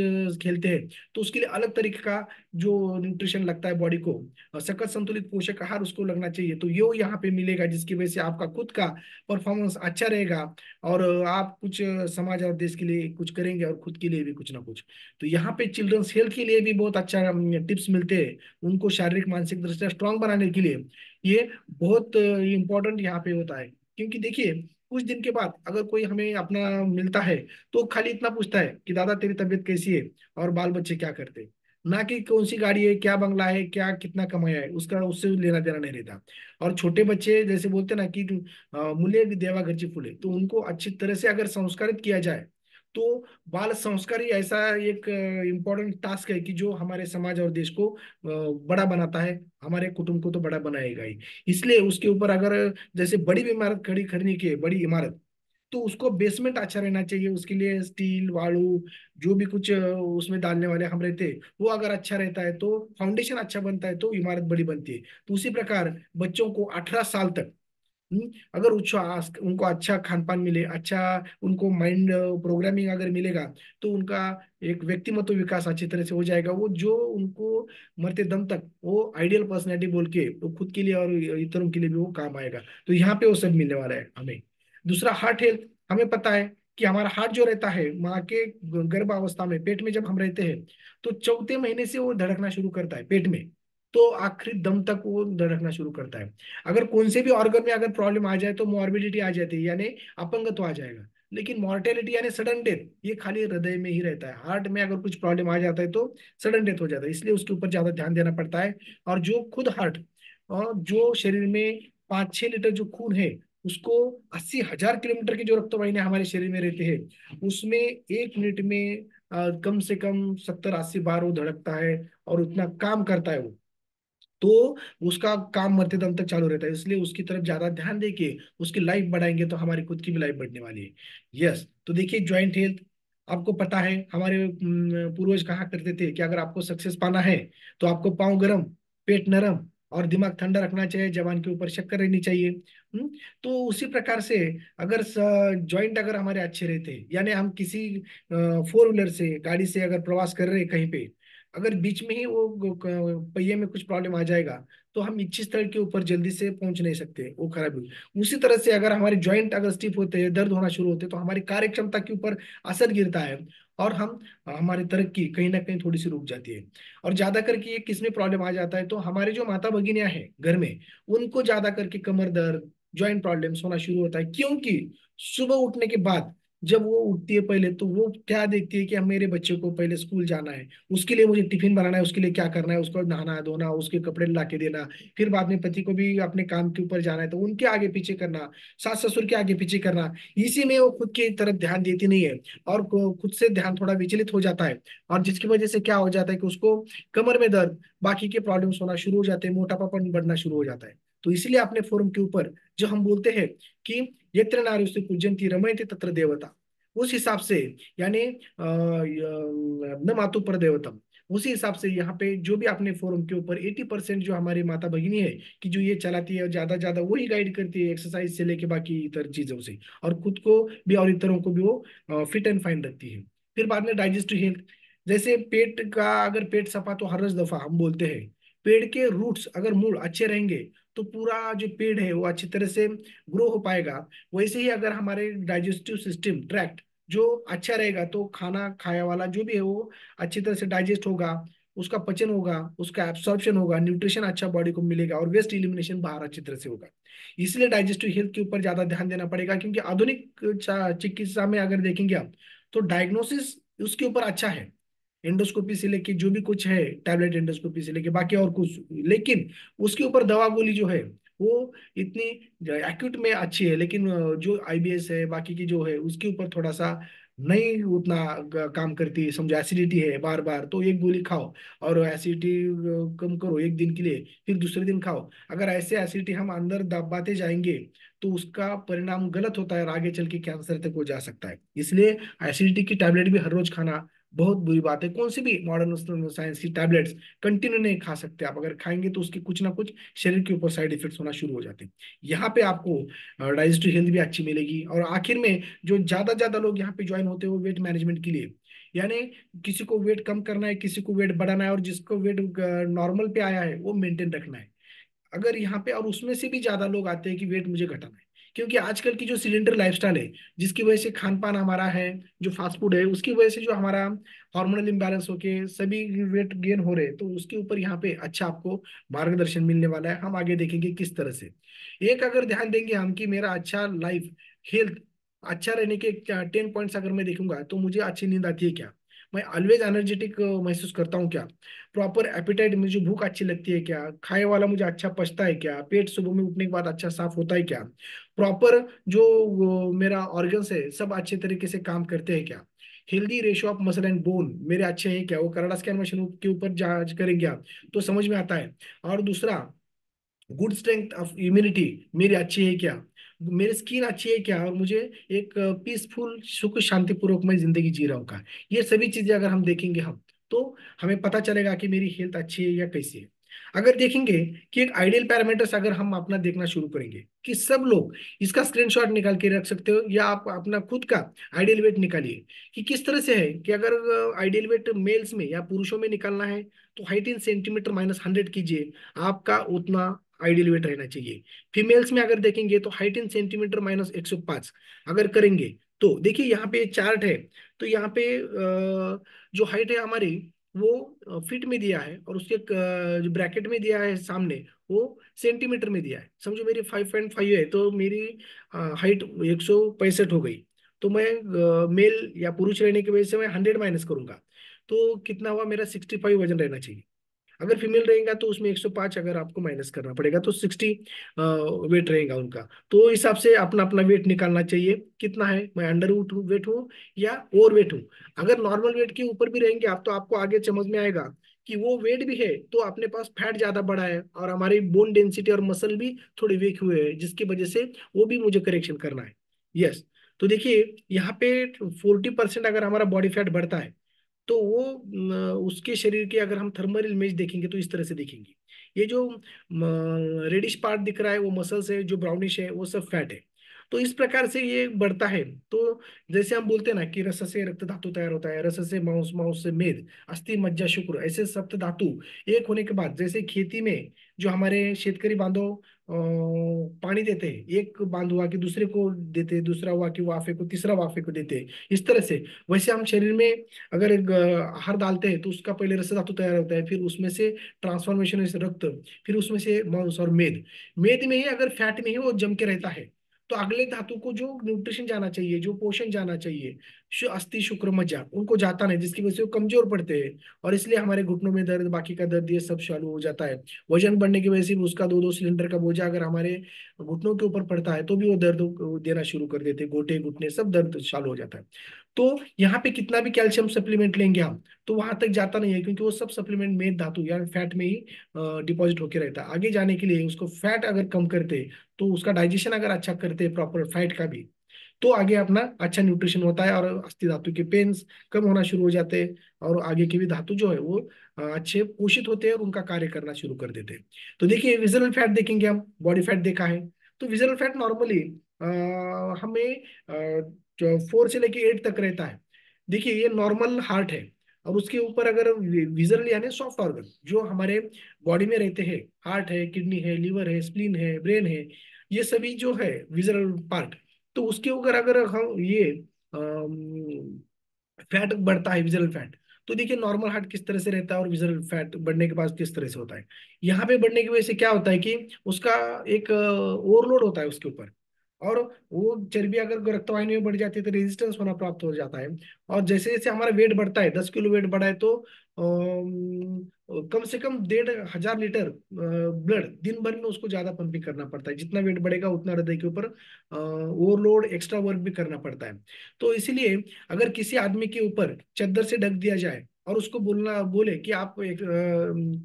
खेलते हैं, तो उसके लिए अलग तरीके का जो न्यूट्रिशन लगता है बॉडी को, सकत संतुलित पोषक आहार उसको लगना चाहिए, तो ये यहाँ पे मिलेगा, जिसकी वजह से आपका खुद का परफॉर्मेंस अच्छा रहेगा और आप कुछ समाज और देश के लिए कुछ करेंगे और खुद के लिए भी कुछ ना कुछ। तो यहाँ पे चिल्ड्रंस हेल्थ के लिए भी बहुत अच्छा टिप्स मिलते हैं, उनको शारीरिक मानसिक दृष्टि से स्ट्रांग बनाने के लिए। ये बहुत इंपॉर्टेंट यहाँ पे होता है, क्योंकि देखिए कुछ दिन के बाद अगर कोई हमें अपना मिलता है, तो खाली इतना पूछता है कि दादा तेरी तबीयत कैसी है और बाल बच्चे क्या करते हैं, ना कि कौन सी गाड़ी है, क्या बंगला है, क्या कितना कमाया है, उसका उससे लेना देना नहीं रहता। और छोटे बच्चे जैसे बोलते ना कि मुले देवा घरची फुले, तो उनको अच्छी तरह से अगर संस्कारित किया जाए, तो बाल संस्कार ही ऐसा एक इम्पोर्टेंट टास्क है कि जो हमारे समाज और देश को बड़ा बनाता है, हमारे कुटुंब को तो बड़ा बनाएगा ही। इसलिए उसके ऊपर अगर जैसे बड़ी इमारत खड़ी करने की है, बड़ी इमारत, तो उसको बेसमेंट अच्छा रहना चाहिए, उसके लिए स्टील वालू जो भी कुछ उसमें डालने वाले हम रहते हैं, वो अगर अच्छा रहता है तो फाउंडेशन अच्छा बनता है, तो इमारत बड़ी बनती है। तो उसी प्रकार बच्चों को 18 साल तक, अगर उनको अच्छा खान पान मिले, अच्छा उनको माइंड प्रोग्रामिंग अगर मिलेगा, तो उनका एक व्यक्तिमत्व विकास अच्छी तरह से हो जाएगा, वो जो उनको मरते दम तक वो आइडियल पर्सनैलिटी बोल के वो खुद के लिए और इतरों के लिए भी वो काम आएगा। तो यहाँ पे वो सब मिलने वाला है हमें। दूसरा, हार्ट हेल्थ, हमें पता है कि हमारा हार्ट जो रहता है माँ के गर्भावस्था में, पेट में जब हम रहते हैं, तो चौथे महीने से वो धड़कना शुरू करता है पेट में, तो आखिरी दम तक वो धड़कना शुरू करता है। अगर कौन से भी ऑर्गन में अगर प्रॉब्लम आ जाए, तो मॉर्बिडिटी आ जाती है, यानी अपंगत्व आ जाएगा। लेकिन मॉर्टेलिटी यानी सडन डेथ, ये खाली हृदय में ही रहता है। हार्ट में अगर कुछ प्रॉब्लम आ जाता है तो सडन डेथ हो जाता है, इसलिए उसके ऊपर ज्यादा ध्यान देना पड़ता है। और जो खुद हार्ट, और जो शरीर में 5-6 लीटर जो खून है, उसको 80,000 किलोमीटर की जो रक्तवाहिनियां हमारे शरीर में रहते हैं, उसमें 1 मिनट में कम से कम 70-80 बार वो धड़कता है और उतना काम करता है वो। तो उसका काम मरते दम तक चालू रहता है, इसलिए उसकी तरफ ज्यादा ध्यान देके उसकी लाइफ बढ़ाएंगे तो हमारी खुद की भी लाइफ बढ़ने वाली है। यस, तो देखिए ज्वाइंट हेल्थ, आपको पता है हमारे पूर्वज कहा करते थे कि अगर आपको सक्सेस पाना है, तो आपको पाँव गरम, पेट नरम और दिमाग ठंडा रखना चाहिए, जवान के ऊपर शक्कर रहनी चाहिए। तो उसी प्रकार से अगर जॉइंट अगर हमारे अच्छे रहते, यानी हम किसी 4 व्हीलर से, गाड़ी से अगर प्रवास कर रहे हैं कहीं पे, अगर बीच में ही वो पहिए में कुछ प्रॉब्लम आ जाएगा, तो हम इच्छित स्थल के ऊपर जल्दी से पहुंच नहीं सकते, वो खराब हुई। उसी तरह से अगर हमारे जॉइंट अगर स्टिफ होते हैं, दर्द होना शुरू होते हैं, तो हमारी कार्य क्षमता के ऊपर असर गिरता है और हम हमारी तरक्की कहीं ना कहीं थोड़ी सी रुक जाती है। और ज्यादा करके ये किस में प्रॉब्लम आ जाता है, तो हमारे जो माता भगिनियां हैं घर में, उनको ज्यादा करके कमर दर्द, ज्वाइंट प्रॉब्लम्स होना शुरू होता है, क्योंकि सुबह उठने के बाद जब वो उठती है पहले, तो वो क्या देखती है कि हम मेरे बच्चे को पहले स्कूल जाना है, उसके लिए मुझे टिफिन बनाना है, उसके लिए क्या करना है, उसको नहाना धोना, उसके कपड़े ला के देना, फिर बाद में पति को भी अपने काम के ऊपर जाना है, तो उनके आगे पीछे करना, सास ससुर के आगे पीछे करना, इसी में वो खुद की तरफ ध्यान देती नहीं है, और खुद से ध्यान थोड़ा विचलित हो जाता है, और जिसकी वजह से क्या हो जाता है कि उसको कमर में दर्द, बाकी के प्रॉब्लम्स होना शुरू हो जाते हैं, मोटापापन बढ़ना शुरू हो जाता है। तो इसलिए अपने फोरम के ऊपर जो हम बोलते हैं कि यत्र नार्यस्तु पूज्यन्ते रमन्ते तत्र देवता, उस हिसाब से, यानी न मातु पर देवतम, उसी हिसाब से यहाँ पे जो भी अपने फोरम के ऊपर 80% जो हमारी माता भगिनी है, कि जो ये चलाती है, ज्यादा ज्यादा वही गाइड करती है, एक्सरसाइज से लेके बाकी इतर चीजों से, और खुद को भी और इतरों को भी वो फिट एंड फाइन रखती है। फिर बाद में डाइजेस्टिव हेल्थ, जैसे पेट का, अगर पेट सफा तो हर रस दफा हम बोलते हैं। पेड़ के रूट्स अगर मूल अच्छे रहेंगे, तो पूरा जो पेड़ है वो अच्छी तरह से ग्रो हो पाएगा। वैसे ही अगर हमारे डाइजेस्टिव सिस्टम ट्रैक्ट जो अच्छा रहेगा, तो खाना खाया वाला जो भी है वो अच्छी तरह से डाइजेस्ट होगा, उसका पचन होगा, उसका एब्सॉर्प्शन होगा, न्यूट्रिशन अच्छा बॉडी को मिलेगा और वेस्ट इलिमिनेशन बाहर अच्छी तरह से होगा। इसलिए डाइजेस्टिव हेल्थ के ऊपर ज्यादा ध्यान देना पड़ेगा, क्योंकि आधुनिक चिकित्सा में अगर देखेंगे आप तो डायग्नोसिस उसके ऊपर अच्छा है, एंडोस्कोपी से लेके जो भी कुछ है, टैबलेट एंडोस्कोपी से लेके बाकी और कुछ, लेकिन उसके ऊपर दवा गोली जो है वो इतनी एक्यूट में अच्छी है, लेकिन जो आईबीएस है बाकी की जो है उसके ऊपर थोड़ा सा नहीं उतना काम करती है। समझो एसिडिटी है बार बार, तो एक गोली खाओ और एसिडिटी कम करो एक दिन के लिए, फिर दूसरे दिन खाओ। अगर ऐसे एसिडिटी हम अंदर दबाते जाएंगे तो उसका परिणाम गलत होता है और आगे चल के कैंसर तक हो जा सकता है। इसलिए एसिडिटी की टैबलेट भी हर रोज खाना बहुत बुरी बात है। कौन सी भी मॉडर्न साइंस की टैबलेट्स कंटिन्यू नहीं खा सकते आप, अगर खाएंगे तो उसके कुछ ना कुछ शरीर के ऊपर साइड इफेक्ट्स होना शुरू हो जाते हैं। यहाँ पे आपको डाइजेस्टिव हेल्थ भी अच्छी मिलेगी। और आखिर में जो ज्यादा ज्यादा लोग यहाँ पे ज्वाइन होते हैं वो वेट मैनेजमेंट के लिए, यानी किसी को वेट कम करना है, किसी को वेट बढ़ाना है, और जिसको वेट नॉर्मल पे आया है वो मेंटेन रखना है। अगर यहाँ पे और उसमें से भी ज्यादा लोग आते हैं कि वेट मुझे घटाना है, क्योंकि आजकल की जो सिलेंडर लाइफस्टाइल है जिसकी वजह से खान पान हमारा है, जो फास्ट फूड है उसकी वजह से जो हमारा हार्मोनल इम्बैलेंस होके सभी वेट गेन हो रहे हैं, तो उसके ऊपर यहाँ पे अच्छा आपको मार्गदर्शन मिलने वाला है। हम आगे देखेंगे किस तरह से। एक अगर ध्यान देंगे हम कि मेरा अच्छा लाइफ हेल्थ अच्छा रहने के 10 पॉइंट्स अगर मैं देखूंगा तो मुझे अच्छी नींद आती है क्या, मैं ऑलवेज एनर्जेटिक महसूस करता हूँ क्या, प्रॉपर एपिटाइट, मुझे भूख अच्छी लगती है क्या, खाए वाला मुझे अच्छा पचता है क्या, पेट सुबह में उठने के बाद अच्छा साफ होता है क्या, प्रॉपर जो मेरा ऑर्गन्स है सब अच्छे तरीके से काम करते हैं क्या, healthy ratio of muscle and bone मेरे अच्छे हैं क्या, वो कनाडा स्कैन मशीन के ऊपर जांच करेंगे आप तो समझ में आता है। और दूसरा, गुड स्ट्रेंथ ऑफ इम्यूनिटी मेरी अच्छी है क्या, मेरी स्किन अच्छी है क्या, और मुझे एक पीसफुल सुख शांतिपूर्वक मैं जिंदगी जी रहा हूँ का, ये सभी चीजें अगर हम देखेंगे हम तो हमें पता चलेगा कि मेरी हेल्थ अच्छी है या कैसी है। अगर देखेंगे कि एक आइडियल पैरामीटर्स अगर हम अपना देखना शुरू करेंगे कि सब लोग इसका स्क्रीनशॉट निकाल के रख सकते हो, या आप अपना खुद का आइडियल वेट निकालिए कि किस तरह से है कि अगर आइडियल वेट मेल्स में या पुरुषों में निकालना है तो हाइट इन सेंटीमीटर -100 कीजिए, आपका उतना आइडियल वेट रहना चाहिए। फीमेल्स में अगर देखेंगे तो हाइट इन सेंटीमीटर -105 अगर करेंगे तो देखिए यहाँ पे चार्ट है, तो यहाँ पे जो हाइट है हमारी वो फीट में दिया है और उसके जो ब्रैकेट में दिया है सामने वो सेंटीमीटर में दिया है। समझो मेरी 5.5 है तो मेरी हाइट 165 हो गई, तो मैं मेल या पुरुष रहने की वजह से मैं 100 माइनस करूंगा, तो कितना हुआ, मेरा 65 वजन रहना चाहिए। अगर फीमेल रहेगा तो उसमें 105 अगर आपको माइनस करना पड़ेगा, तो 60 वेट रहेगा उनका। तो इस हिसाब से अपना अपना वेट निकालना चाहिए कितना है, मैं अंडर वेट हूँ या ओवर वेट हूँ। अगर नॉर्मल वेट के ऊपर भी रहेंगे आप तो आपको आगे समझ में आएगा कि वो वेट भी है तो अपने पास फैट ज्यादा बढ़ा है और हमारी बोन डेंसिटी और मसल भी थोड़े वीक हुए हैं, जिसकी वजह से वो भी मुझे करेक्शन करना है। यस। तो देखिए यहाँ पे 40% अगर हमारा बॉडी फैट बढ़ता है तो वो उसके शरीर के अगर हम थर्मल इमेज देखेंगे तो इस तरह से दिखेंगी। ये जो रेडिश पार्ट दिख रहा है वो मसल्स है, जो ब्राउनिश है वो सब फैट है। तो इस प्रकार से ये बढ़ता है। तो जैसे हम बोलते हैं ना कि रस से रक्त धातु तैयार होता है, रस से मांस, मांस से मेद, अस्थि मज्जा शुक्र, ऐसे सप्त धातु एक होने के बाद जैसे खेती में जो हमारे शेतकरी बांधव पानी देते हैं, एक बांध हुआ कि दूसरे को देते, दूसरा हुआ कि वाफे को, तीसरा वाफे को देते, इस तरह से वैसे हम शरीर में अगर एक आहार डालते हैं तो उसका पहले रस धातु तैयार होता है, फिर उसमें से ट्रांसफॉर्मेशन से रक्त, फिर उसमें से मांस और मेद, मेद में ही अगर फैट में ही वो जम के रहता है तो अगले धातु को जो न्यूट्रिशन जाना चाहिए, जो पोषण जाना चाहिए, अस्थि शुक्र मज्जा, उनको जाता नहीं, जिसकी वजह से वो कमजोर पड़ते हैं और इसलिए हमारे घुटनों में दर्द, बाकी का दर्द, ये सब चालू हो जाता है। वजन बढ़ने की वजह से भी उसका 2-2 सिलेंडर का बोझा अगर हमारे घुटनों के ऊपर पड़ता है तो भी वो दर्द देना शुरू कर देते हैं, गोटे घुटने सब दर्द चालू हो जाता है। तो यहाँ पे कितना भी कैल्शियम सप्लीमेंट लेंगे हम तो वहां तक जाता नहीं है, क्योंकि वो सब सप्लीमेंट मेद धातु या फैट में ही डिपॉजिट होके रहता है। आगे जाने के लिए उसको फैट अगर कम करते तो उसका डाइजेशन अगर अच्छा करते प्रॉपर फैट का भी, तो आगे अपना अच्छा न्यूट्रिशन होता है और अस्थि धातु के पेन्स कम होना शुरू हो जाते हैं और आगे के भी धातु जो है वो अच्छे पोषित होते हैं और उनका कार्य करना शुरू कर देते हैं। तो देखिए विजरल फैट देखेंगे हम, बॉडी फैट देखा है, तो विजरल फैट नॉर्मली हमें 4 से लेके 8 तक रहता है। देखिए ये नॉर्मल हार्ट है और उसके ऊपर अगर विजरल यानी सॉफ्ट ऑर्गन जो हमारे बॉडी में रहते हैं, हार्ट है, किडनी है, लीवर है, स्प्लीन है, ब्रेन है, ये सभी जो है विजरल पार्ट, तो उसके ऊपर अगर हम ये फैट बढ़ता है विजरल फैट, तो देखिए नॉर्मल हार्ट किस तरह से रहता है और विजरल फैट बढ़ने के बाद किस तरह से होता है। यहाँ पे बढ़ने की वजह से क्या होता है कि उसका एक ओवरलोड होता है उसके ऊपर, और वो चर्बी अगर रक्तवाहिनी में बढ़ जाती है तो रेजिस्टेंस होना प्राप्त हो जाता है। और जैसे जैसे हमारा वेट बढ़ता है, 10 किलो वेट बढ़ा है तो कम से कम 1,500 लीटर ब्लड दिन भर में उसको ज्यादा पंपिंग करना पड़ता है। जितना वेट बढ़ेगा उतना हृदय के ऊपर ओवरलोड एक्स्ट्रा वर्क भी करना पड़ता है। तो इसीलिए अगर किसी आदमी के ऊपर चद्दर से ढक दिया जाए और उसको बोलना बोले कि आप एक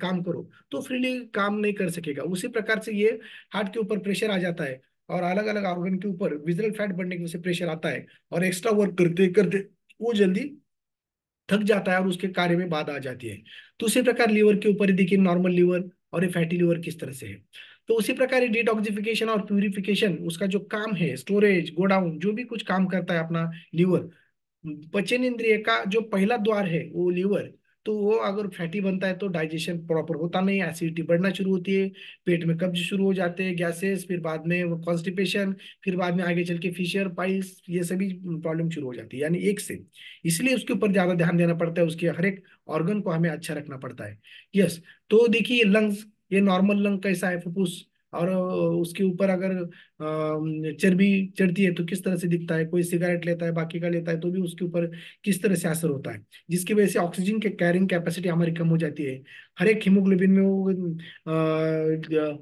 काम करो, तो फ्रीली काम नहीं कर सकेगा। उसी प्रकार से ये हार्ट के ऊपर प्रेशर आ जाता है और अलग अलग ऑर्गन के ऊपर विजरल फैट बढ़ने की वजह से प्रेशर आता है, और एक्स्ट्रा वर्क करते करते वो जल्दी थक जाता है और उसके कार्य में बाधा आ जाती है। तो उसी प्रकार लीवर के ऊपर ही देखिए नॉर्मल लीवर और ये फैटी लीवर किस तरह से है। तो उसी प्रकार डिटॉक्सिफिकेशन और प्यूरिफिकेशन उसका जो काम है, स्टोरेज गोडाउन जो भी कुछ काम करता है अपना लीवर, पचन इंद्रिय का जो पहला द्वार है वो लीवर, तो वो अगर फैटी बनता है तो डाइजेशन प्रॉपर होता नहीं, एसिडिटी बढ़ना शुरू होती है, पेट में कब्ज शुरू हो जाते हैं, गैसेस, फिर बाद में कॉन्स्टिपेशन, फिर बाद में आगे चल के फिशर पाइल्स, ये सभी प्रॉब्लम शुरू हो जाती है, यानी एक से। इसलिए उसके ऊपर ज्यादा ध्यान देना पड़ता है, उसके हर एक ऑर्गन को हमें अच्छा रखना पड़ता है। यस। तो देखिए लंग्स, ये नॉर्मल लंग कैसा है, फुफ्फुस, और उसके ऊपर अगर चर्बी चढ़ती है तो किस तरह से दिखता है, कोई सिगरेट लेता है बाकी का लेता है तो भी उसके ऊपर किस तरह से असर होता है, जिसकी वजह से ऑक्सीजन के कैरिंग कैपेसिटी हमारी कम हो जाती है। हर एक हीमोग्लोबिन में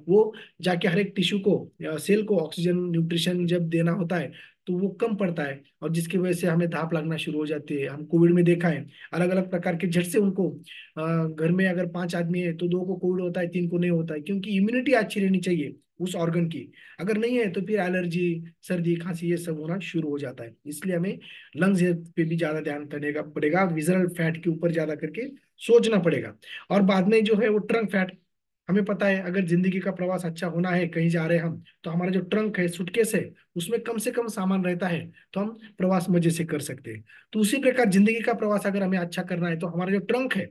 वो जाके हर एक टिश्यू को, सेल को ऑक्सीजन न्यूट्रिशन जब देना होता है तो वो कम पड़ता है, और जिसकी वजह से हमें धाप लगना शुरू हो जाती है। हम कोविड में देखा है, अलग अलग प्रकार के झट से उनको घर में अगर 5 आदमी है तो 2 को कोविड होता है, 3 को नहीं होता है, क्योंकि इम्यूनिटी अच्छी रहनी चाहिए उस ऑर्गन की। अगर नहीं है तो फिर एलर्जी, सर्दी खांसी ये सब होना शुरू हो जाता है। इसलिए हमें लंग्स पे भी ज्यादा ध्यान देने का पड़ेगा, विजरल फैट के ऊपर ज्यादा करके सोचना पड़ेगा। और बाद में जो है वो ट्रंक फैट, हमें पता है अगर जिंदगी का प्रवास अच्छा होना है, कहीं जा रहे हैं हम, तो हमारा जो ट्रंक है, सूटकेस है, उसमें कम से कम सामान रहता है तो हम प्रवास मजे से कर सकते हैं। तो उसी प्रकार जिंदगी का प्रवास अगर हमें अच्छा करना है तो हमारा जो ट्रंक है,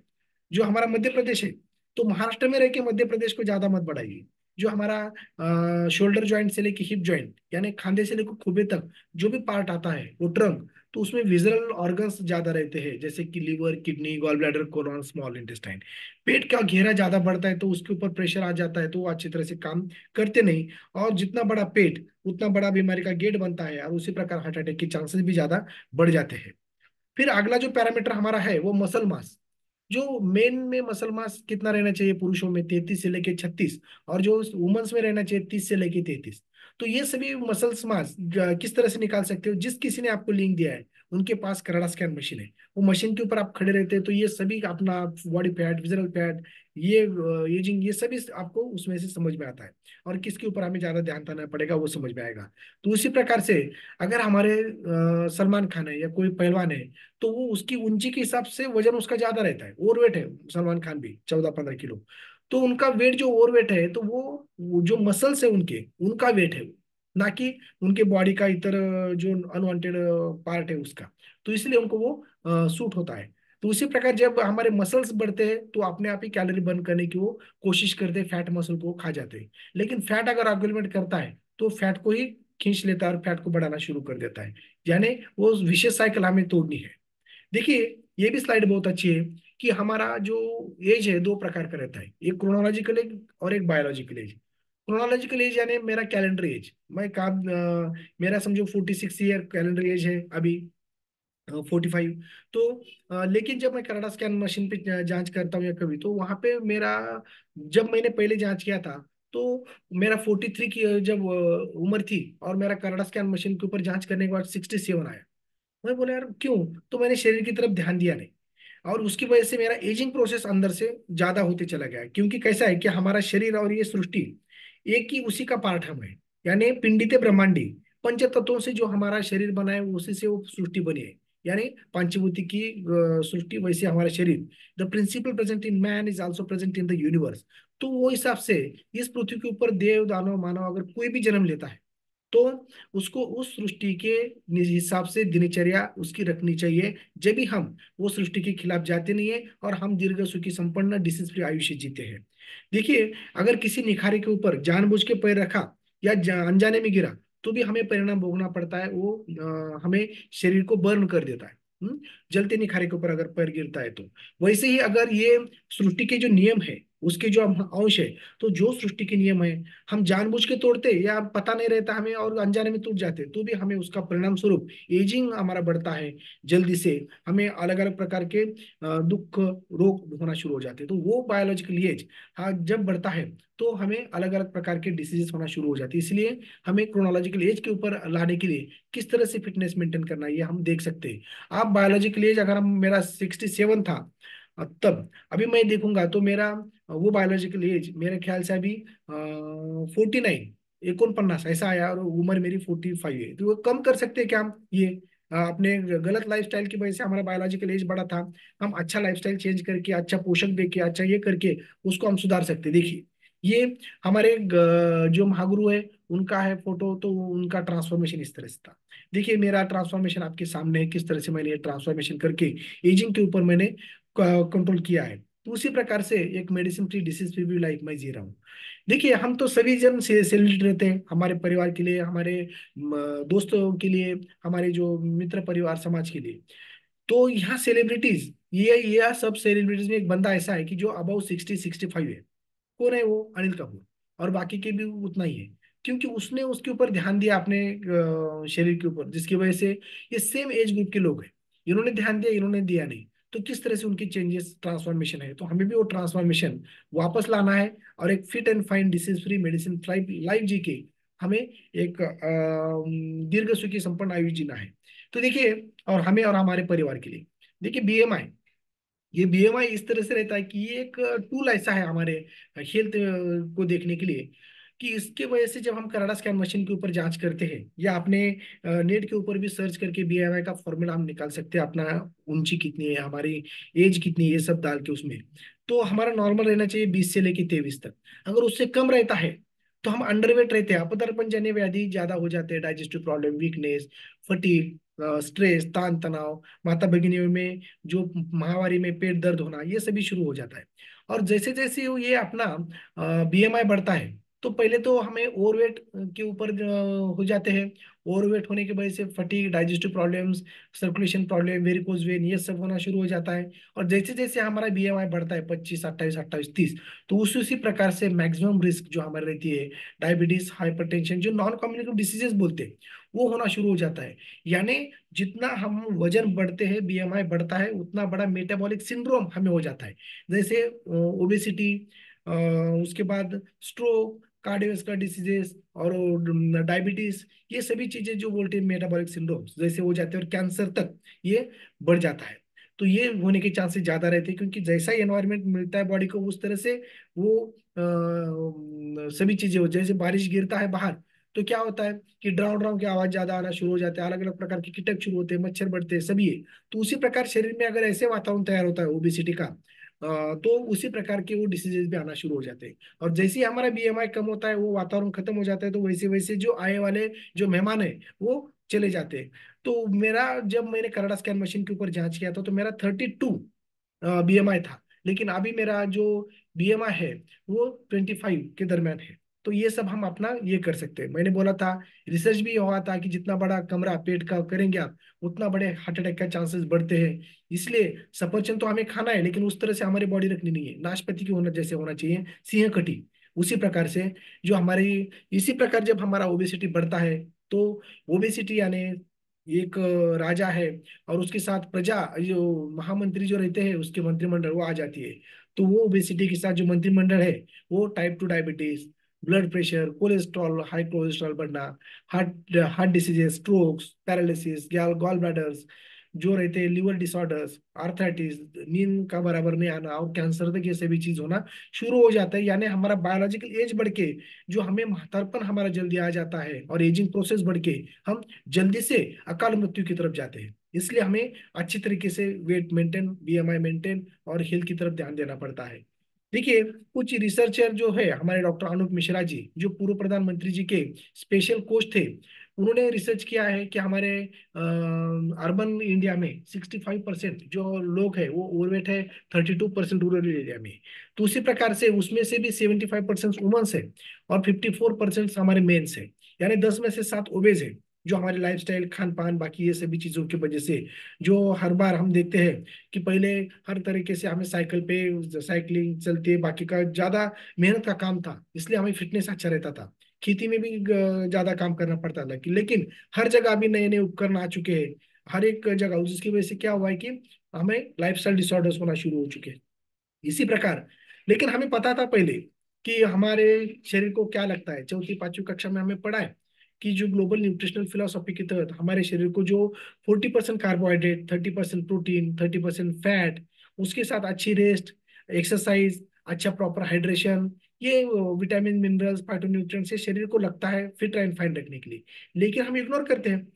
जो हमारा मध्य प्रदेश है, तो महाराष्ट्र में रह के मध्य प्रदेश को ज्यादा मत बढ़ाइए। जो हमारा शोल्डर जॉइंट से लेके हिप जॉइंट, यानी खांधे से लेकर खुबे तक जो भी पार्ट आता है वो ट्रंक, तो उसमें विजरल ऑर्गन्स ज्यादा रहते हैं, जैसे कि liver, kidney, gall bladder, colon, small intestine. पेट का घेरा ज्यादा बढ़ता है तो उसके ऊपर प्रेशर आ जाता है तो वो अच्छी तरह से काम करते नहीं, और जितना बड़ा पेट उतना बड़ा बीमारी का गेट बनता है, और उसी प्रकार हार्ट अटैक के चांसेस भी ज्यादा बढ़ जाते हैं। फिर अगला जो पैरामीटर हमारा है वो मसल मास। जो मेन में मसल मास कितना रहना चाहिए पुरुषों में, 33 से लेके 36, और जो वुमेन्स में रहना चाहिए 30 से लेके 33। तो ये सभी मसल्स मास किस तरह से निकाल सकते हो, जिस किसी ने आपको लिंक दिया है उनके पास कनाडा स्कैन मशीन है, वो मशीन के ऊपर आप खड़े रहते हैं तो ये सभी अपना बॉडी फैट, विजरल फैट, ये एजिंग, ये सभी आपको उसमें से समझ में आता है, और किसके ऊपर हमें ज्यादा ध्यान देना पड़ेगा वो समझ में आएगा। तो उसी प्रकार से अगर हमारे सलमान खान है या कोई पहलवान है, तो वो उसकी ऊंची के हिसाब से वजन उसका ज्यादा रहता है, ओवरवेट है सलमान खान भी 14-15 किलो, तो उनका वेट जो ओवरवेट है तो वो जो मसल्स है उनके, उनका वेट है वो, ना कि उनके बॉडी का इतर जो अनवांटेड पार्ट है उसका। तो इसलिए उनको वो सूट होता है। तो उसी प्रकार जब हमारे मसल्स बढ़ते हैं तो अपने आप ही कैलोरी बर्न करने की वो कोशिश करते हैं, फैट मसल को खा जाते हैं। लेकिन फैट अगर आर्गुमेंट करता है तो फैट को ही खींच लेता है और फैट को बढ़ाना शुरू कर देता है, यानी वो विशेष साइकिल हमें तोड़नी है। देखिए ये भी स्लाइड बहुत अच्छी है कि हमारा जो एज है 2 प्रकार का रहता है, एक क्रोनोलॉजिकल एज और एक बायोलॉजिकल एज। क्रोनोलॉजिकल एज यानी मेरा कैलेंडर एज, मैं काम मेरा समझो 46 ईयर कैलेंडर एज है अभी, 45। तो लेकिन जब मैं कनाडा स्कैन मशीन पे जांच करता हूँ या कभी, तो वहां पे मेरा, जब मैंने पहले जांच किया था तो मेरा 43 की जब उम्र थी, और मेरा कनाडा स्कैन मशीन के ऊपर जांच करने के बाद 67 आया। मैं बोला यार क्यों, तो मैंने शरीर की तरफ ध्यान दिया नहीं, और उसकी वजह से मेरा एजिंग प्रोसेस अंदर से ज्यादा होते चला गया। क्योंकि कैसा है कि हमारा शरीर और ये सृष्टि एक ही उसी का पार्ट हम है, यानी पिंडिते ब्रह्मांडी, पंच तत्वों से जो हमारा शरीर बना है उसी से वो सृष्टि बनी है, यानी पंचभूति की सृष्टि, वैसे हमारा शरीर। The principle present in man is also present in the universe. तो वो हिसाब से इस पृथ्वी के ऊपर देव दानव मानव अगर कोई भी जन्म लेता है तो उसको उस सृष्टि के हिसाब से दिनचर्या उसकी रखनी चाहिए, जब भी हम वो सृष्टि के खिलाफ जाते नहीं है और हम दीर्घ सुखी संपन्न डिसीज फ्री आयुष्य जीते हैं। देखिए अगर किसी निखारे के ऊपर जानबूझ के पैर रखा या अनजाने में गिरा तो भी हमें परिणाम भोगना पड़ता है, वो हमें शरीर को बर्न कर देता है। हम्म, जलते निखारे के ऊपर अगर पैर गिरता है तो। वैसे ही अगर ये सृष्टि के जो नियम है, उसके जो अंश है, तो जो सृष्टि के नियम है हम जानबूझ के तोड़ते या पता नहीं रहता हमें और अनजाने में टूट जाते, तो भी हमें उसका परिणाम स्वरूप एजिंग हमारा बढ़ता है जल्दी से। हमें अलग अलग प्रकार के दुख रोग होना शुरू हो जाते हैं। तो वो बायोलॉजिकल एज, हाँ, जब बढ़ता है तो हमें अलग अलग प्रकार के डिसीजेस होना शुरू हो जाती है। इसलिए हमें क्रोनोलॉजिकल एज के ऊपर लाने के लिए किस तरह से फिटनेस मेंटेन करना है ये हम देख सकते हैं। आप बायोलॉजिकल एज अगर हम, मेरा 67 था तब, अभी मैं देखूंगा तो मेरा वो बायोलॉजिकल एज मेरे ख्याल से अभी 49, 49 ऐसा आया, और उम्र मेरी 45 है। तो वो कम कर सकते हैं क्या हम ये? अपने गलत लाइफस्टाइल की वजह से हमारा बायोलॉजिकल एज बढ़ा था, हम अच्छा लाइफस्टाइल चेंज करके, अच्छा पोषण देके, अच्छा ये करके उसको हम सुधार सकते हैं। देखिए, ये हमारे जो महागुरु है उनका है फोटो, तो उनका ट्रांसफॉर्मेशन इस तरह से था। देखिए मेरा ट्रांसफॉर्मेशन आपके सामने है, किस तरह से मैंने ये ट्रांसफॉर्मेशन करके एजिंग के ऊपर मैंने कंट्रोल किया है। तो उसी प्रकार से एक मेडिसिन फ्री, डिसीज फ्री भी लाइफ मैं जी रहा हूँ। देखिए हम तो सभी जन से सेलिब्रेट रहते हैं, हमारे परिवार के लिए, हमारे दोस्तों के लिए, हमारे जो मित्र परिवार समाज के लिए। तो यहाँ सेलिब्रिटीज, ये सब सेलिब्रिटीज में एक बंदा ऐसा है कि जो अबाउ 60-65 है। कौन है वो? अनिल कपूर। और बाकी के भी उतना ही है, क्योंकि उसने उसके ऊपर ध्यान दिया अपने शरीर के ऊपर, जिसकी वजह से ये सेम एज ग्रुप के लोग हैं, इन्होंने ध्यान दिया, इन्होंने दिया नहीं। तो किस तरह से उनकी चेंजेस, ट्रांसफॉर्मेशन है, तो हमें भी वो ट्रांसफॉर्मेशन वापस लाना है, और एक fit and fine disease free medicine life life जी के हमें एक दीर्घ सुखी संपन्न आयु जीना है। तो देखिए, और हमें और हमारे परिवार के लिए, देखिए बीएमआई, ये बीएमआई इस तरह से रहता है कि ये एक टूल ऐसा है हमारे हेल्थ को देखने के लिए, कि इसके वजह से जब हम कनाडा स्कैन मशीन के ऊपर जांच करते हैं, या अपने नेट के ऊपर भी सर्च करके बीएमआई का फॉर्मूला हम निकाल सकते हैं, अपना ऊंची कितनी है, हमारी एज कितनी है, ये सब डाल के उसमें। तो हमारा नॉर्मल रहना चाहिए 20 से लेके 23 तक। अगर उससे कम रहता है तो हम अंडरवेट रहते हैं, अपदर्पण जन्य व्याधि ज्यादा हो जाते हैं, digestive problem, weakness, fatigue, stress, तान तनाव, माता भगिनियों में जो माहवारी में पेट दर्द होना, ये सभी शुरू हो जाता है। और जैसे जैसे ये अपना बीएमआई बढ़ता है, तो पहले तो हमें ओवरवेट के ऊपर हो जाते हैं। ओवरवेट होने की वजह से fatigue, digestive problems, circulation problem, varicose vein, ये सब होना शुरू हो जाता है। और जैसे जैसे हमारा बीएमआई बढ़ता है 25, 28, 28, 30, तो उसी उसी प्रकार से मैक्सिमम रिस्क जो हमारी रहती है, डायबिटीज, हाइपरटेंशन, जो नॉन कम्युनिकेबल डिसीजेस बोलते हैं, वो होना शुरू हो जाता है। यानी जितना हम वजन बढ़ते हैं, बीएमआई बढ़ता है, उतना बड़ा मेटाबॉलिक सिंड्रोम हमें हो जाता है। जैसे ओबेसिटी, उसके बाद स्ट्रोक, कार्डियोवास्कुलर डिसीजेस, और डायबिटीज, ये सभी चीजें जो बोलते हैं मेटाबॉलिक सिंड्रोम जैसे हो जाते हैं, और कैंसर तक ये बढ़ जाता है। तो ये होने के चांसेस ज्यादा रहते हैं, क्योंकि जैसा ही एनवायरनमेंट मिलता है बॉडी को, उस तरह से वो सभी चीजें हो, जैसे बारिश गिरता है बाहर, तो क्या होता है कि ड्राउ ड्राउ की आवाज ज्यादा आना शुरू हो जाता है, अलग अलग प्रकार के कीटक शुरू होते हैं, मच्छर बढ़ते हैं, सभी है। तो उसी प्रकार शरीर में अगर ऐसे वातावरण तैयार होता है ओबेसिटी का, तो उसी प्रकार के वो डिसीजेज भी आना शुरू हो जाते हैं। और जैसे ही हमारा बीएमआई कम होता है, वो वातावरण खत्म हो जाता है, तो वैसे वैसे जो आए वाले जो मेहमान है वो चले जाते हैं। तो मेरा, जब मैंने कनाडा स्कैन मशीन के ऊपर जांच किया था, तो मेरा 32 बीएमआई था, लेकिन अभी मेरा जो बीएमआई है वो 25 के दरम्यान है। तो ये सब हम अपना ये कर सकते हैं। मैंने बोला था, रिसर्च भी हुआ था कि जितना बड़ा कमरा पेट का करेंगे आप, उतना बड़े हार्ट अटैक का चांसेस बढ़ते हैं। इसलिए सफरचंद तो हमें खाना है, लेकिन उस तरह से हमारी बॉडी रखनी नहीं है, नाशपाती की होना जैसे होना चाहिए, सिंह कटी, उसी प्रकार से जो हमारी, इसी प्रकार जब हमारा ओबेसिटी बढ़ता है, तो ओबेसिटी यानी एक राजा है, और उसके साथ प्रजा, जो महामंत्री जो रहते हैं उसके मंत्रिमंडल, वो आ जाती है। तो वो ओबेसिटी के साथ जो मंत्रिमंडल है, वो type 2 diabetes, blood pressure, cholesterol, high cholesterol बढ़ना, heart heart diseases, strokes, paralysis, gall bladders जो रहते हैं, लिवर डिसऑर्डर्स, आर्थराइटिस, नींद का बराबर नहीं आना, और कैंसर तक ये सभी चीज होना शुरू हो जाता है। यानी हमारा बायोलॉजिकल एज बढ़ के जो हमें महत्तापन हमारा जल्दी आ जाता है, और एजिंग प्रोसेस बढ़ के हम जल्दी से अकाल मृत्यु की तरफ जाते हैं। इसलिए हमें अच्छी तरीके से वेट मेंटेन, बीएमआई मेंटेन, और हेल्थ की तरफ ध्यान देना पड़ता है। देखिए, कुछ रिसर्चर जो है हमारे, डॉक्टर अनूप मिश्रा जी, जो पूर्व प्रधानमंत्री जी के स्पेशल कोच थे, उन्होंने रिसर्च किया है कि हमारे अर्बन इंडिया में 65% जो लोग हैं वो ओवरवेट है, 32% रूरल एरिया में। तो उसी प्रकार से उसमें से भी 75% वुमेन्स है, और 54% हमारे मेन्स है, यानी 10 में से 7 ओबेज है। जो हमारे लाइफस्टाइल, खान पान, बाकी ये सभी चीजों की वजह से, जो हर बार हम देखते हैं कि पहले हर तरीके से हमें साइकिल पे साइकिलिंग चलती है, बाकी का ज्यादा मेहनत का काम था, इसलिए हमें फिटनेस अच्छा रहता था। खेती में भी ज्यादा काम करना पड़ता था, लेकिन हर जगह अभी नए नए उपकरण आ चुके हैं, हर एक जगह, जिसकी वजह से क्या हुआ है कि हमें लाइफस्टाइल डिसऑर्डर्स होना शुरू हो चुके हैं। इसी प्रकार, लेकिन हमें पता था पहले कि हमारे शरीर को क्या लगता है। चौथी पांचवी कक्षा में हमें पढ़ा है कि जो ग्लोबल न्यूट्रिशनल फिलोसॉफी के तहत हमारे शरीर को जो 40% कार्बोहाइड्रेट, 30% प्रोटीन, 30% फैट, उसके साथ अच्छी रेस्ट, एक्सरसाइज, अच्छा प्रॉपर हाइड्रेशन, ये विटामिन, मिनरल्स, फाइटोन्यूट्रिएंट्स से शरीर को लगता है फिट एंड फाइन रखने के लिए। लेकिन हम इग्नोर करते हैं,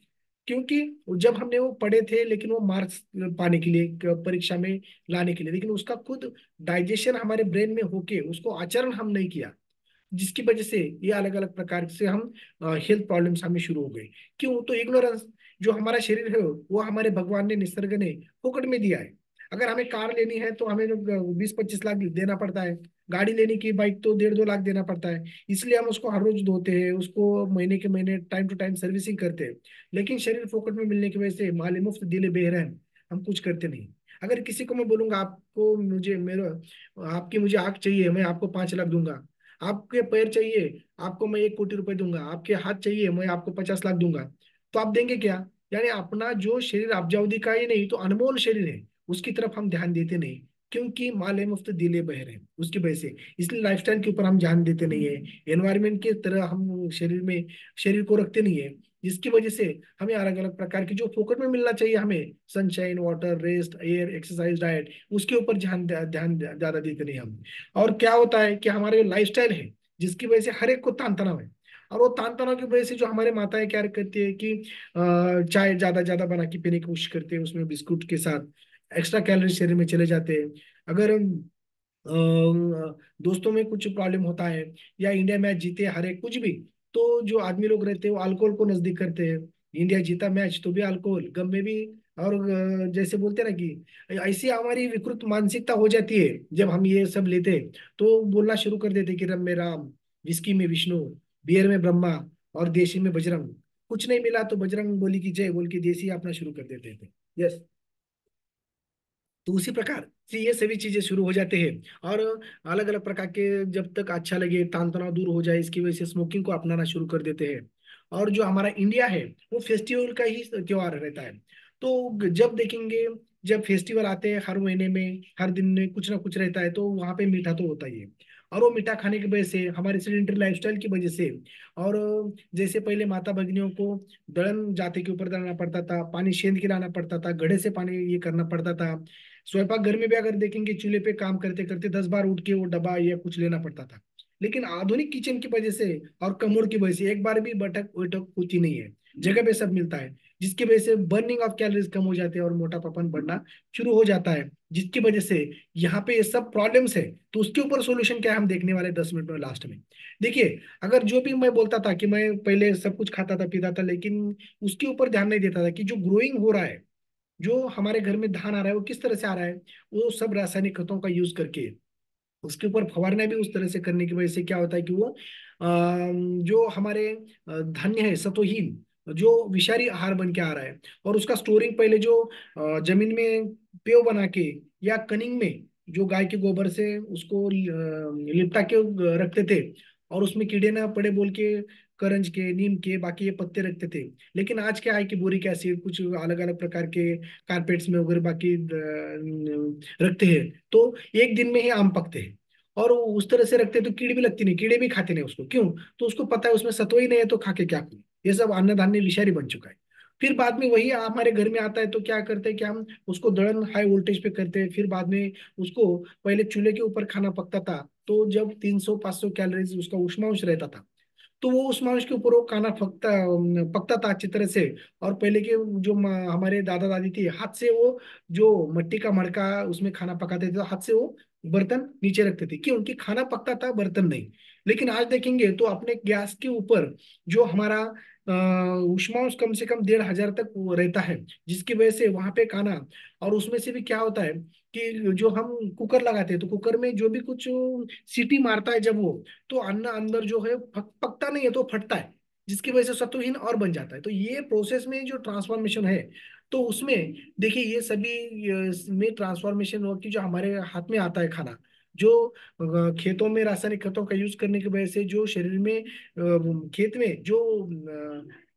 क्योंकि जब हमने वो पढ़े थे, लेकिन वो मार्क्स पाने के लिए, परीक्षा में लाने के लिए, लेकिन उसका खुद डाइजेशन हमारे ब्रेन में होके उसको आचरण हम नहीं किया, जिसकी वजह से ये अलग अलग प्रकार से हम हेल्थ प्रॉब्लम्स हमें शुरू हो गए। क्यों? तो इग्नोरेंस। जो हमारा शरीर है वो हमारे भगवान ने, निसर्ग ने फोकट में दिया है। अगर हमें कार लेनी है तो हमें 20-25 लाख देना पड़ता है। गाड़ी लेने की बाइक तो 1.5-2 लाख देना पड़ता है। इसलिए हम उसको हर रोज धोते हैं, उसको महीने के महीने टाइम टू टाइम सर्विसिंग करते हैं। लेकिन शरीर फोकट में मिलने की वजह से माले मुफ्त दिले बेरहम, हम कुछ करते नहीं। अगर किसी को मैं बोलूंगा, आपको मुझे मेरा आपकी मुझे आंख चाहिए, मैं आपको 5 लाख दूंगा। आपके पैर चाहिए, आपको मैं 1 कोटी रुपए दूंगा। आपके हाथ चाहिए, मैं आपको 50 लाख दूंगा। तो आप देंगे क्या? यानी अपना जो शरीर अब्जावधी का ही नहीं तो अनमोल शरीर है, उसकी तरफ हम ध्यान देते नहीं, क्योंकि माले मुफ्त दिले बह रहे हैं उसकी वजह से। इसलिए लाइफस्टाइल के ऊपर हम ध्यान देते नहीं है, एनवायरमेंट के तरह हम शरीर को रखते नहीं है, जिसकी वजह से हमें अलग अलग प्रकार की जो फोकट में मिलना चाहिए हमें, sunshine, water, rest, air, exercise, diet, उसके ऊपर ध्यान ज्यादा देते नहीं हम। और क्या होता है कि हमारे लाइफस्टाइल है, जिसकी वजह से हर एक को तान तनाव है। और वो तान तनाव की वजह से जो हमारे माताएं क्या करती है कि चाय ज्यादा ज्यादा बना के पीने की कोशिश करते हैं, उसमें बिस्कुट के साथ एक्स्ट्रा कैलोरी शरीर में चले जाते हैं। अगर दोस्तों में कुछ प्रॉब्लम होता है, या इंडिया मैच जीते हारे कुछ भी, तो जो आदमी लोग रहते हैं वो अल्कोहल को नजदीक करते हैं। इंडिया जीता मैच तो भी अल्कोहल, गम में भी। और जैसे बोलते हैं ना कि ऐसी हमारी विकृत मानसिकता हो जाती है जब हम ये सब लेते हैं, तो बोलना शुरू कर देते कि रम में राम, विस्की में विष्णु, बियर में ब्रह्मा, और देशी में बजरंग। कुछ नहीं मिला तो बजरंग बोली की जय बोल के देसी अपना शुरू कर देते थे। यस। तो उसी प्रकार से ये सभी चीजें शुरू हो जाते हैं। और अलग अलग प्रकार के, जब तक अच्छा लगे, तान तनाव दूर हो जाए, इसकी वजह से स्मोकिंग को अपनाना शुरू कर देते हैं। और जो हमारा इंडिया है वो फेस्टिवल का ही त्योहार रहता है। तो जब देखेंगे, जब फेस्टिवल आते हैं, हर महीने में हर दिन में कुछ ना कुछ रहता है, तो वहाँ पे मीठा तो होता ही है। और वो मीठा खाने की वजह से, हमारे सेडेंटरी लाइफस्टाइल की वजह से, और जैसे पहले माता भगिनियों को दळन जाते के ऊपर दलना पड़ता था, पानी सेंध के लाना पड़ता था, घड़े से पानी ये करना पड़ता था। स्वयंपाक घर में भी अगर देखेंगे, चूल्हे पे काम करते करते 10 बार उठ के वो डब्बा या कुछ लेना पड़ता था। लेकिन आधुनिक किचन की वजह से और कमोड की वजह से एक बार भी बटक उठक होती नहीं है, जगह पे सब मिलता है, जिसकी वजह से बर्निंग ऑफ कैलोरीज कम हो जाते हैं और मोटापापन बढ़ना शुरू हो जाता है, जिसकी वजह से यहाँ पे ये सब प्रॉब्लम्स है। तो उसके ऊपर सॉल्यूशन क्या है, हम देखने वाले 10 मिनट में लास्ट में। देखिए, अगर जो भी मैं बोलता था कि मैं पहले सब कुछ खाता था पीता था, लेकिन उसके ऊपर ध्यान नहीं देता था कि जो ग्रोइंग हो रहा है, जो हमारे घर में धान आ रहा है, वो किस तरह से आ रहा है। वो सब रासायनिक खतों का यूज करके, उसके ऊपर फवारना भी उस तरह से करने की वजह से क्या होता है कि वो जो हमारे धान्य है सतोहीन, जो विषारी आहार बन के आ रहा है। और उसका स्टोरिंग पहले जो जमीन में पेव बना के, या कनिंग में जो गाय के गोबर से उसको लिपटा के रखते थे, और उसमें कीड़े ना पड़े बोल के करंज के, नीम के, बाकी ये पत्ते रखते थे। लेकिन आज क्या है कि बोरिक एसिड, कुछ अलग अलग प्रकार के कारपेट्स में वगैरह बाकी रखते हैं, तो एक दिन में ही आम पकते हैं। और वो उस तरह से रखते हैं तो कीड़ी भी लगती नहीं, कीड़े भी खाते नहीं उसको। क्यों? तो उसको पता है उसमें सत्व ही नहीं है, तो खा के क्या करूं। ये सब अन्न धान्य विषारी बन चुका है। फिर बाद में वही हमारे घर में आता है, तो क्या करते हैं कि हम उसको दड़न हाई वोल्टेज पे करते हैं। फिर बाद में उसको, पहले चूल्हे के ऊपर खाना पकता था, तो जब 300-500 कैलोरीज उसका उष्मांश रहता था, तो वो उस मांस के ऊपर वो खाना पकता पकता था अच्छी तरह से। और पहले के जो हमारे दादा दादी थी, हाथ से वो जो मट्टी का मड़का उसमें खाना पकाते थे, तो हाथ से वो बर्तन नीचे रखते थे, क्यों? उनकी खाना पकता था, बर्तन नहीं। लेकिन आज देखेंगे तो अपने गैस के ऊपर जो हमारा उष्मांश कम से कम 1,500 तक वो रहता है, जिसकी वजह से वहां पे खाना। और उसमें से भी क्या होता है कि जो हम कुकर लगाते हैं, तो कुकर में जो भी कुछ सीटी मारता है जब वो, तो अन्न अंदर जो है पकता नहीं है, तो फटता है, जिसकी वजह से सत्वहीन और बन जाता है। तो ये प्रोसेस में जो ट्रांसफॉर्मेशन है, तो उसमें देखिए ये सभी में ट्रांसफॉर्मेशन हो कि जो हमारे हाथ में आता है खाना, जो खेतों में रासायनिक खतों का यूज करने की वजह से जो शरीर में खेत में जो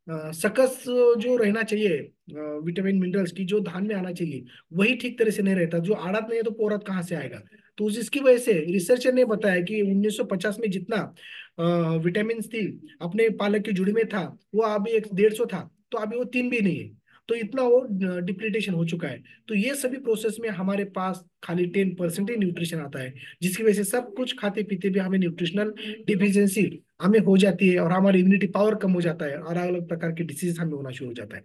सकस जो रहना चाहिए, विटामिन मिनरल्स की जो धान में आना चाहिए, वही ठीक तरह से नहीं रहता। जो आड़त नहीं है तो पोरत कहाँ से आएगा? तो जिसकी वजह से रिसर्चर ने बताया कि 1950 में जितना विटामिन थी अपने पालक की जुड़ी में था, वो अभी 150 था, तो अभी वो 3 भी नहीं है। तो इतना वो डिप्लीटेशन हो चुका है। तो ये सभी प्रोसेस में हमारे पास खाली 10% ही न्यूट्रिशन आता है, जिसकी वजह से सब कुछ खाते पीते भी हमें न्यूट्रिशनल डिफिशियंसी हमें हो जाती है, और हमारी इम्यूनिटी पावर कम हो जाता है, और अलग अलग प्रकार के डिसीज हमें होना शुरू हो जाता है।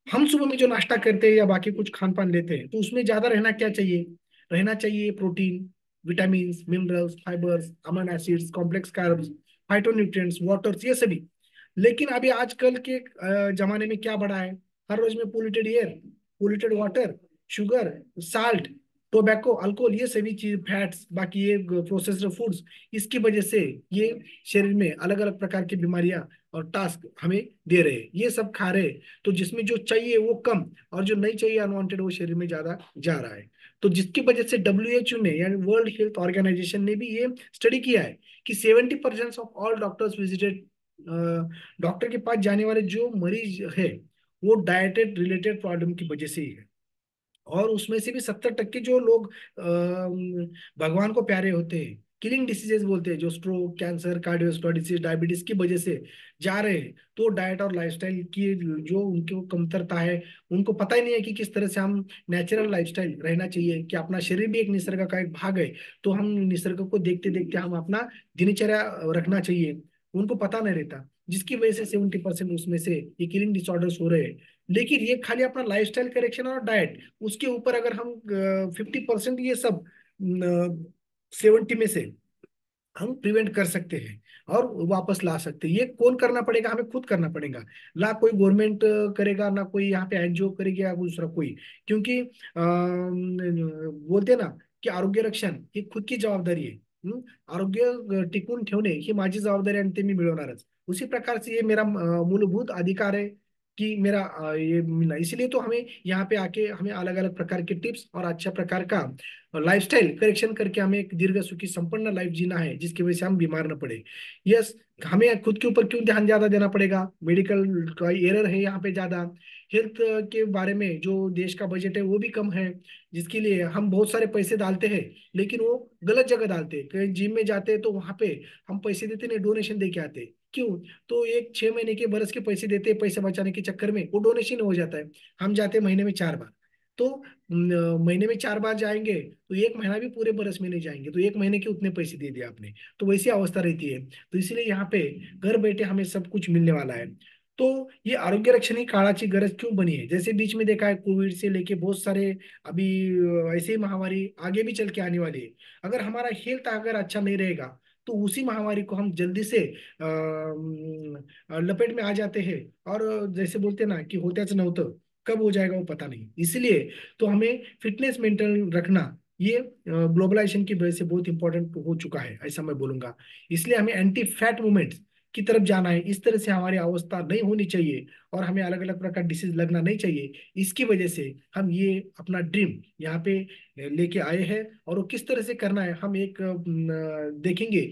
हम सुबह में जो नाश्ता करते हैं या बाकी कुछ खान पान लेते हैं, तो उसमें ज्यादा रहना क्या चाहिए? रहना चाहिए protein, vitamin, minerals, fibres, amino acids, complex carbs, phytonutrients, waters, ये सभी। लेकिन अभी आजकल के जमाने में क्या बढ़ा है? हर रोज में polluted air, polluted water, sugar, salt, tobacco, alcohol, ये सभी चीज, फैट्स, बाकी ये प्रोसेस्ड फूड्स, इसकी वजह से ये शरीर में अलग अलग प्रकार की बीमारियां और टास्क हमें दे रहे हैं। ये सब खा रहे हैं, तो जिसमें जो चाहिए वो कम, और जो नहीं चाहिए अनवांटेड वो शरीर में ज्यादा जा रहा है। तो जिसकी वजह से WHO ने, यानी वर्ल्ड हेल्थ ऑर्गेनाइजेशन ने भी ये स्टडी किया है कि 70% of all doctors visited, doctor के पास जाने वाले जो मरीज है, वो डाइटेड रिलेटेड प्रॉब्लम की वजह से ही है। और उसमें से भी 70% जो लोग भगवान को प्यारे होते हैं, किलिंग डिसीजेस बोलते हैं, जो stroke, cancer, cardiovascular disease, diabetes की वजह से जा रहे हैं, तो डाइट और लाइफस्टाइल की जो उनकी कमतरता है, उनको पता ही नहीं है कि किस तरह से हम नेचुरल लाइफस्टाइल रहना चाहिए, कि अपना शरीर भी एक निसर्ग का एक भाग है, तो हम निसर्ग को देखते देखते हम अपना दिनचर्या रखना चाहिए, उनको पता नहीं रहता। जिसकी वजह से 70% उसमें से ये किलिंग डिसऑर्डर्स हो रहे हैं। लेकिन ये खाली अपना लाइफस्टाइल करेक्शन और डाइट, उसके ऊपर अगर हम 50% ये सब 70 में से हम प्रिवेंट कर सकते हैं और वापस ला सकते हैं। ये कौन करना पड़ेगा? हमें खुद करना पड़ेगा। ना कोई गवर्नमेंट करेगा, ना कोई यहाँ पे NGO करेगी, या दूसरा कोई। क्योंकि बोलते हैं ना कि आरोग्य रक्षण ही खुद की जबाबदारी आहे. आरोग्य टिकून ठेवणे ही माझी जबाबदारी आणि ते मी मिळवणारच. उसी प्रकार से ये मेरा मूलभूत अधिकार है कि मेरा ये मिलना। इसलिए तो हमें यहाँ पे आके हमें अलग अलग प्रकार के टिप्स और अच्छा प्रकार का लाइफस्टाइल करेक्शन करके हमें एक दीर्घ सुखी संपन्न लाइफ जीना है, जिसकी वजह से हम बीमार न पड़े। यस, हमें खुद के ऊपर क्यों ध्यान ज्यादा देना पड़ेगा? मेडिकल का एरर है यहाँ पे ज्यादा, हेल्थ के बारे में जो देश का बजट है वो भी कम है, जिसके लिए हम बहुत सारे पैसे डालते हैं, लेकिन वो गलत जगह डालते हैं। कहीं जिम में जाते हैं तो वहां पे हम पैसे देते नहीं, डोनेशन दे के आते हैं। क्यों? तो एक 6 महीने के बरस के पैसे देते हैं, पैसे बचाने के चक्कर में वो डोनेशन हो जाता है। हम जाते हैं महीने में 4 बार, तो महीने में 4 बार जाएंगे, तो एक महीना भी पूरे बरस में नहीं जाएंगे, तो एक महीने के उतने पैसे दे दिए आपने। तो वैसी अवस्था रहती है। तो इसलिए यहाँ पे घर बैठे हमें सब कुछ मिलने वाला है। तो ये आरोग्य रक्षण ही काळाची गरज क्यों बनी है? जैसे बीच में देखा है, कोविड से लेके बहुत सारे अभी ऐसे ही महामारी आगे भी चल के आने वाली है। अगर हमारा हेल्थ अगर अच्छा नहीं रहेगा, तो उसी महामारी को हम जल्दी से लपेट में आ जाते हैं। और जैसे बोलते हैं ना कि होत्याच नव्हतं, कब हो जाएगा वो पता नहीं। इसलिए तो हमें फिटनेस मेंटेन रखना, ये ग्लोबलाइजेशन की वजह से बहुत इंपॉर्टेंट हो चुका है, ऐसा मैं बोलूंगा। इसलिए हमें एंटी फैट मूवमेंट की तरफ जाना है। इस तरह से हमारी अवस्था नहीं होनी चाहिए, और हमें अलग अलग प्रकार डिसीज लगना नहीं चाहिए। इसकी वजह से हम ये अपना ड्रीम यहाँ पे लेके आए हैं। और वो किस तरह से करना है, हम एक देखेंगे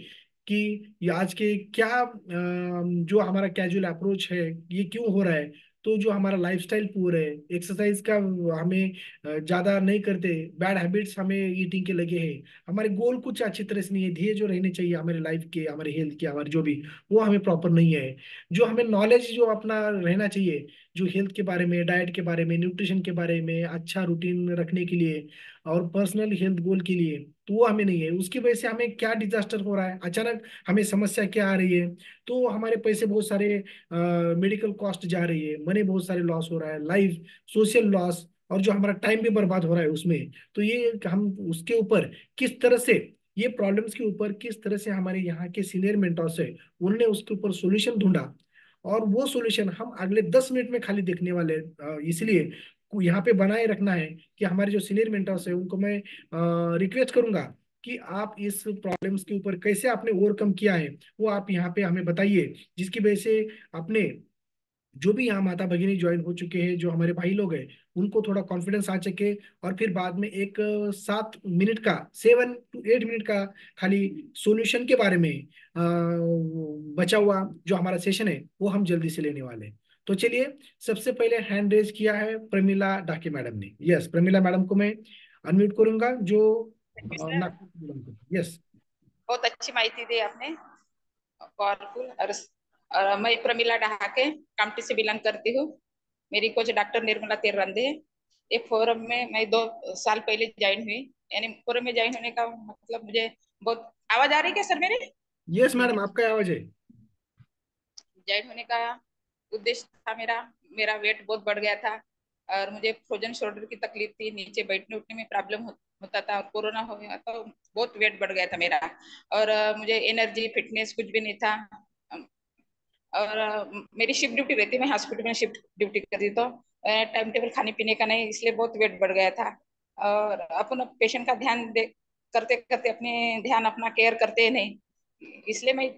कि ये आज के क्या जो हमारा कैजुअल अप्रोच है ये क्यों हो रहा है। तो जो हमारा लाइफस्टाइल पूरा है, एक्सरसाइज का हमें ज्यादा नहीं करते, बैड हैबिट्स हमें ईटिंग के लगे हैं, हमारे गोल कुछ अच्छी तरह से नहीं है, ध्येय जो रहने चाहिए हमारे लाइफ के, हमारे हेल्थ के, हमारे जो भी, वो हमें प्रॉपर नहीं है। जो हमें नॉलेज जो अपना रहना चाहिए, जो हेल्थ के बारे में, डाइट के बारे में, न्यूट्रिशन के बारे में, अच्छा रूटीन रखने के लिए और पर्सनल हेल्थ गोल के लिए, तो वो हमें नहीं है। उसकी वजह से हमें क्या डिजास्टर हो रहा है, अचानक हमें समस्या क्या आ रही है? तो हमारे पैसे बहुत सारे मेडिकल कॉस्ट जा रही है, मनी बहुत सारे लॉस हो रहा है, लाइफ, सोशल लॉस, और जो हमारा टाइम भी बर्बाद हो रहा है उसमें। तो ये हम उसके ऊपर किस तरह से, ये प्रॉब्लम्स के ऊपर किस तरह से हमारे यहाँ के सीनियर मेंटर्स है, उनने उसके ऊपर सॉल्यूशन ढूंढा, और वो सॉल्यूशन हम अगले 10 मिनट में खाली देखने वाले हैं। इसलिए यहाँ पे बनाए रखना है कि हमारे जो सीनियर मेंटर्स है उनको मैं रिक्वेस्ट करूंगा कि आप इस प्रॉब्लम्स के ऊपर कैसे आपने ओवरकम किया है, वो आप यहाँ पे हमें बताइए, जिसकी वजह से अपने जो भी यहाँ माता भगिनी ज्वाइन हो चुके हैं, जो हमारे भाई लोग हैं, उनको थोड़ा कॉन्फिडेंस आ सके। और फिर बाद में एक 7 मिनट का, 7 to 8 मिनट का खाली सॉल्यूशन के बारे में बचा हुआ जो हमारा सेशन है, वो हम जल्दी से लेने वाले हैं। तो चलिए, सबसे पहले हैंड रेज किया है प्रमिला डाके मैडम ने। यस, प्रमिला मैडम को मैं अनम्यूट करूंगा, जो thank you sir. Nagpur. Yes. बहुत अच्छी माहिती दी आपने, पावरफुल। और मैं प्रमिला डहाके कामटी से बिलोंग करती हूँ। मेरी कोच डॉक्टर निर्मला तिरंदे है। एक फोरम में मैं 2 साल पहले ज्वाइन हुई। यानी फोरम में ज्वाइन होने का मतलब मुझे बहुत, आवाज आ रही है क्या सर मेरी? यस मैडम, आपका आवाज है। ज्वाइन होने का उद्देश्य था मेरा, मेरा वेट बहुत बढ़ गया था और मुझे फ्रोजन शोल्डर की तकलीफ थी, नीचे बैठने उठने में प्रॉब्लम होता था, और कोरोना हो गया तो बहुत वेट बढ़ गया था मेरा। और मुझे एनर्जी फिटनेस कुछ भी नहीं था। और मेरी शिफ्ट ड्यूटी रहती, मैं हॉस्पिटल में शिफ्ट ड्यूटी करती, तो टाइम टेबल खाने पीने का नहीं, इसलिए बहुत वेट बढ़ गया था। और अपन पेशेंट का ध्यान दे करते करते अपने ध्यान अपना केयर करते नहीं, इसलिए मैं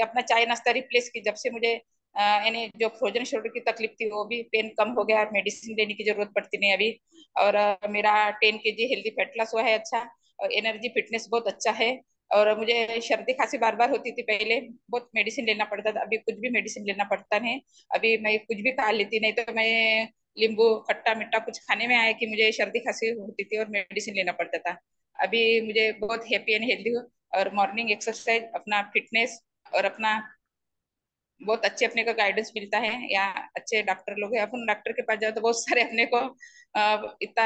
अपना चाय नाश्ता रिप्लेस की। जब से मुझे यानी जो फ्रोजन शोल्डर की तकलीफ थी वो भी पेन कम हो गया और मेडिसिन लेने की जरूरत पड़ती नहीं अभी। और मेरा 10 kg हेल्दी फैट लॉस हुआ है अच्छा, और एनर्जी फिटनेस बहुत अच्छा है। और मुझे सर्दी खांसी बार बार होती थी पहले, बहुत मेडिसिन लेना पड़ता था, अभी कुछ भी मेडिसिन लेना पड़ता नहीं। अभी मैं कुछ भी खा लेती, नहीं तो मैं नींबू खट्टा मीठा कुछ खाने में आया कि मुझे सर्दी खांसी होती थी और मेडिसिन लेना पड़ता था। अभी मुझे बहुत हैप्पी एंड हेल्दी हूँ। और मॉर्निंग एक्सरसाइज, अपना फिटनेस और अपना बहुत अच्छे अपने को गाइडेंस मिलता है। यहाँ अच्छे डॉक्टर लोग हैं, अपन डॉक्टर के पास जाओ तो बहुत सारे अपने को इतना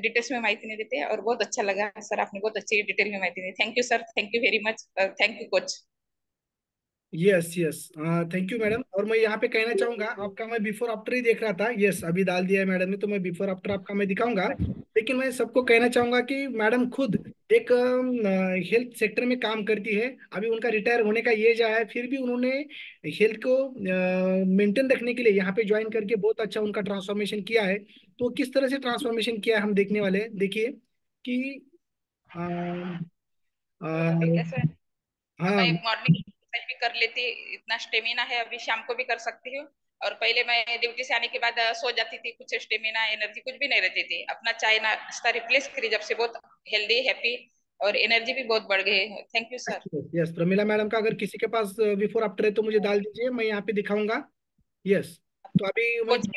डिटेल्स में माहिती नहीं देते, और बहुत अच्छा लगा सर, आपने बहुत अच्छी डिटेल में माहिती दी। Thank you sir, thank you very much, thank you coach. Yes yes, thank you madam. और मैं यहाँ पे कहना चाहूंगा, आपका मैं बिफोर आफ्टर ही देख रहा था। यस, अभी डाल दिया है मैडम ने, तो मैं बिफोर आफ्टर आपका मैं दिखाऊंगा। लेकिन मैं सबको कहना चाहूंगा कि मैडम खुद एक हेल्थ सेक्टर में काम करती है। अभी उनका रिटायर होने का एज आया है, फिर भी उन्होंने हेल्थ को मेंटेन रखने के लिए यहाँ पे ज्वाइन करके बहुत अच्छा उनका ट्रांसफॉर्मेशन किया है। तो किस तरह से ट्रांसफॉर्मेशन किया है हम देखने वाले हैं। देखिए कि अ, अ, ऐसे मैं हाँ। मॉर्निंग एक्सरसाइज भी कर लेती, इतना स्टेमिना है अभी, शाम को भी कर सकती हूँ। और पहले मैं ड्यूटी से आने के बाद सो जाती थी, कुछ स्टेमिना एनर्जी कुछ भी नहीं रहती थी। अपना चाय नाश्ता रिप्लेस करी जब से, बहुत हेल्दी हैप्पी और एनर्जी भी बहुत बढ़ गई है। Thank you sir. Yes, Pramila madam का अगर किसी के पास बिफोर आफ्टर है तो मुझे डाल दीजिए, मैं यहाँ पे दिखाऊंगा। यस। तो अभी मैं, कोचिंग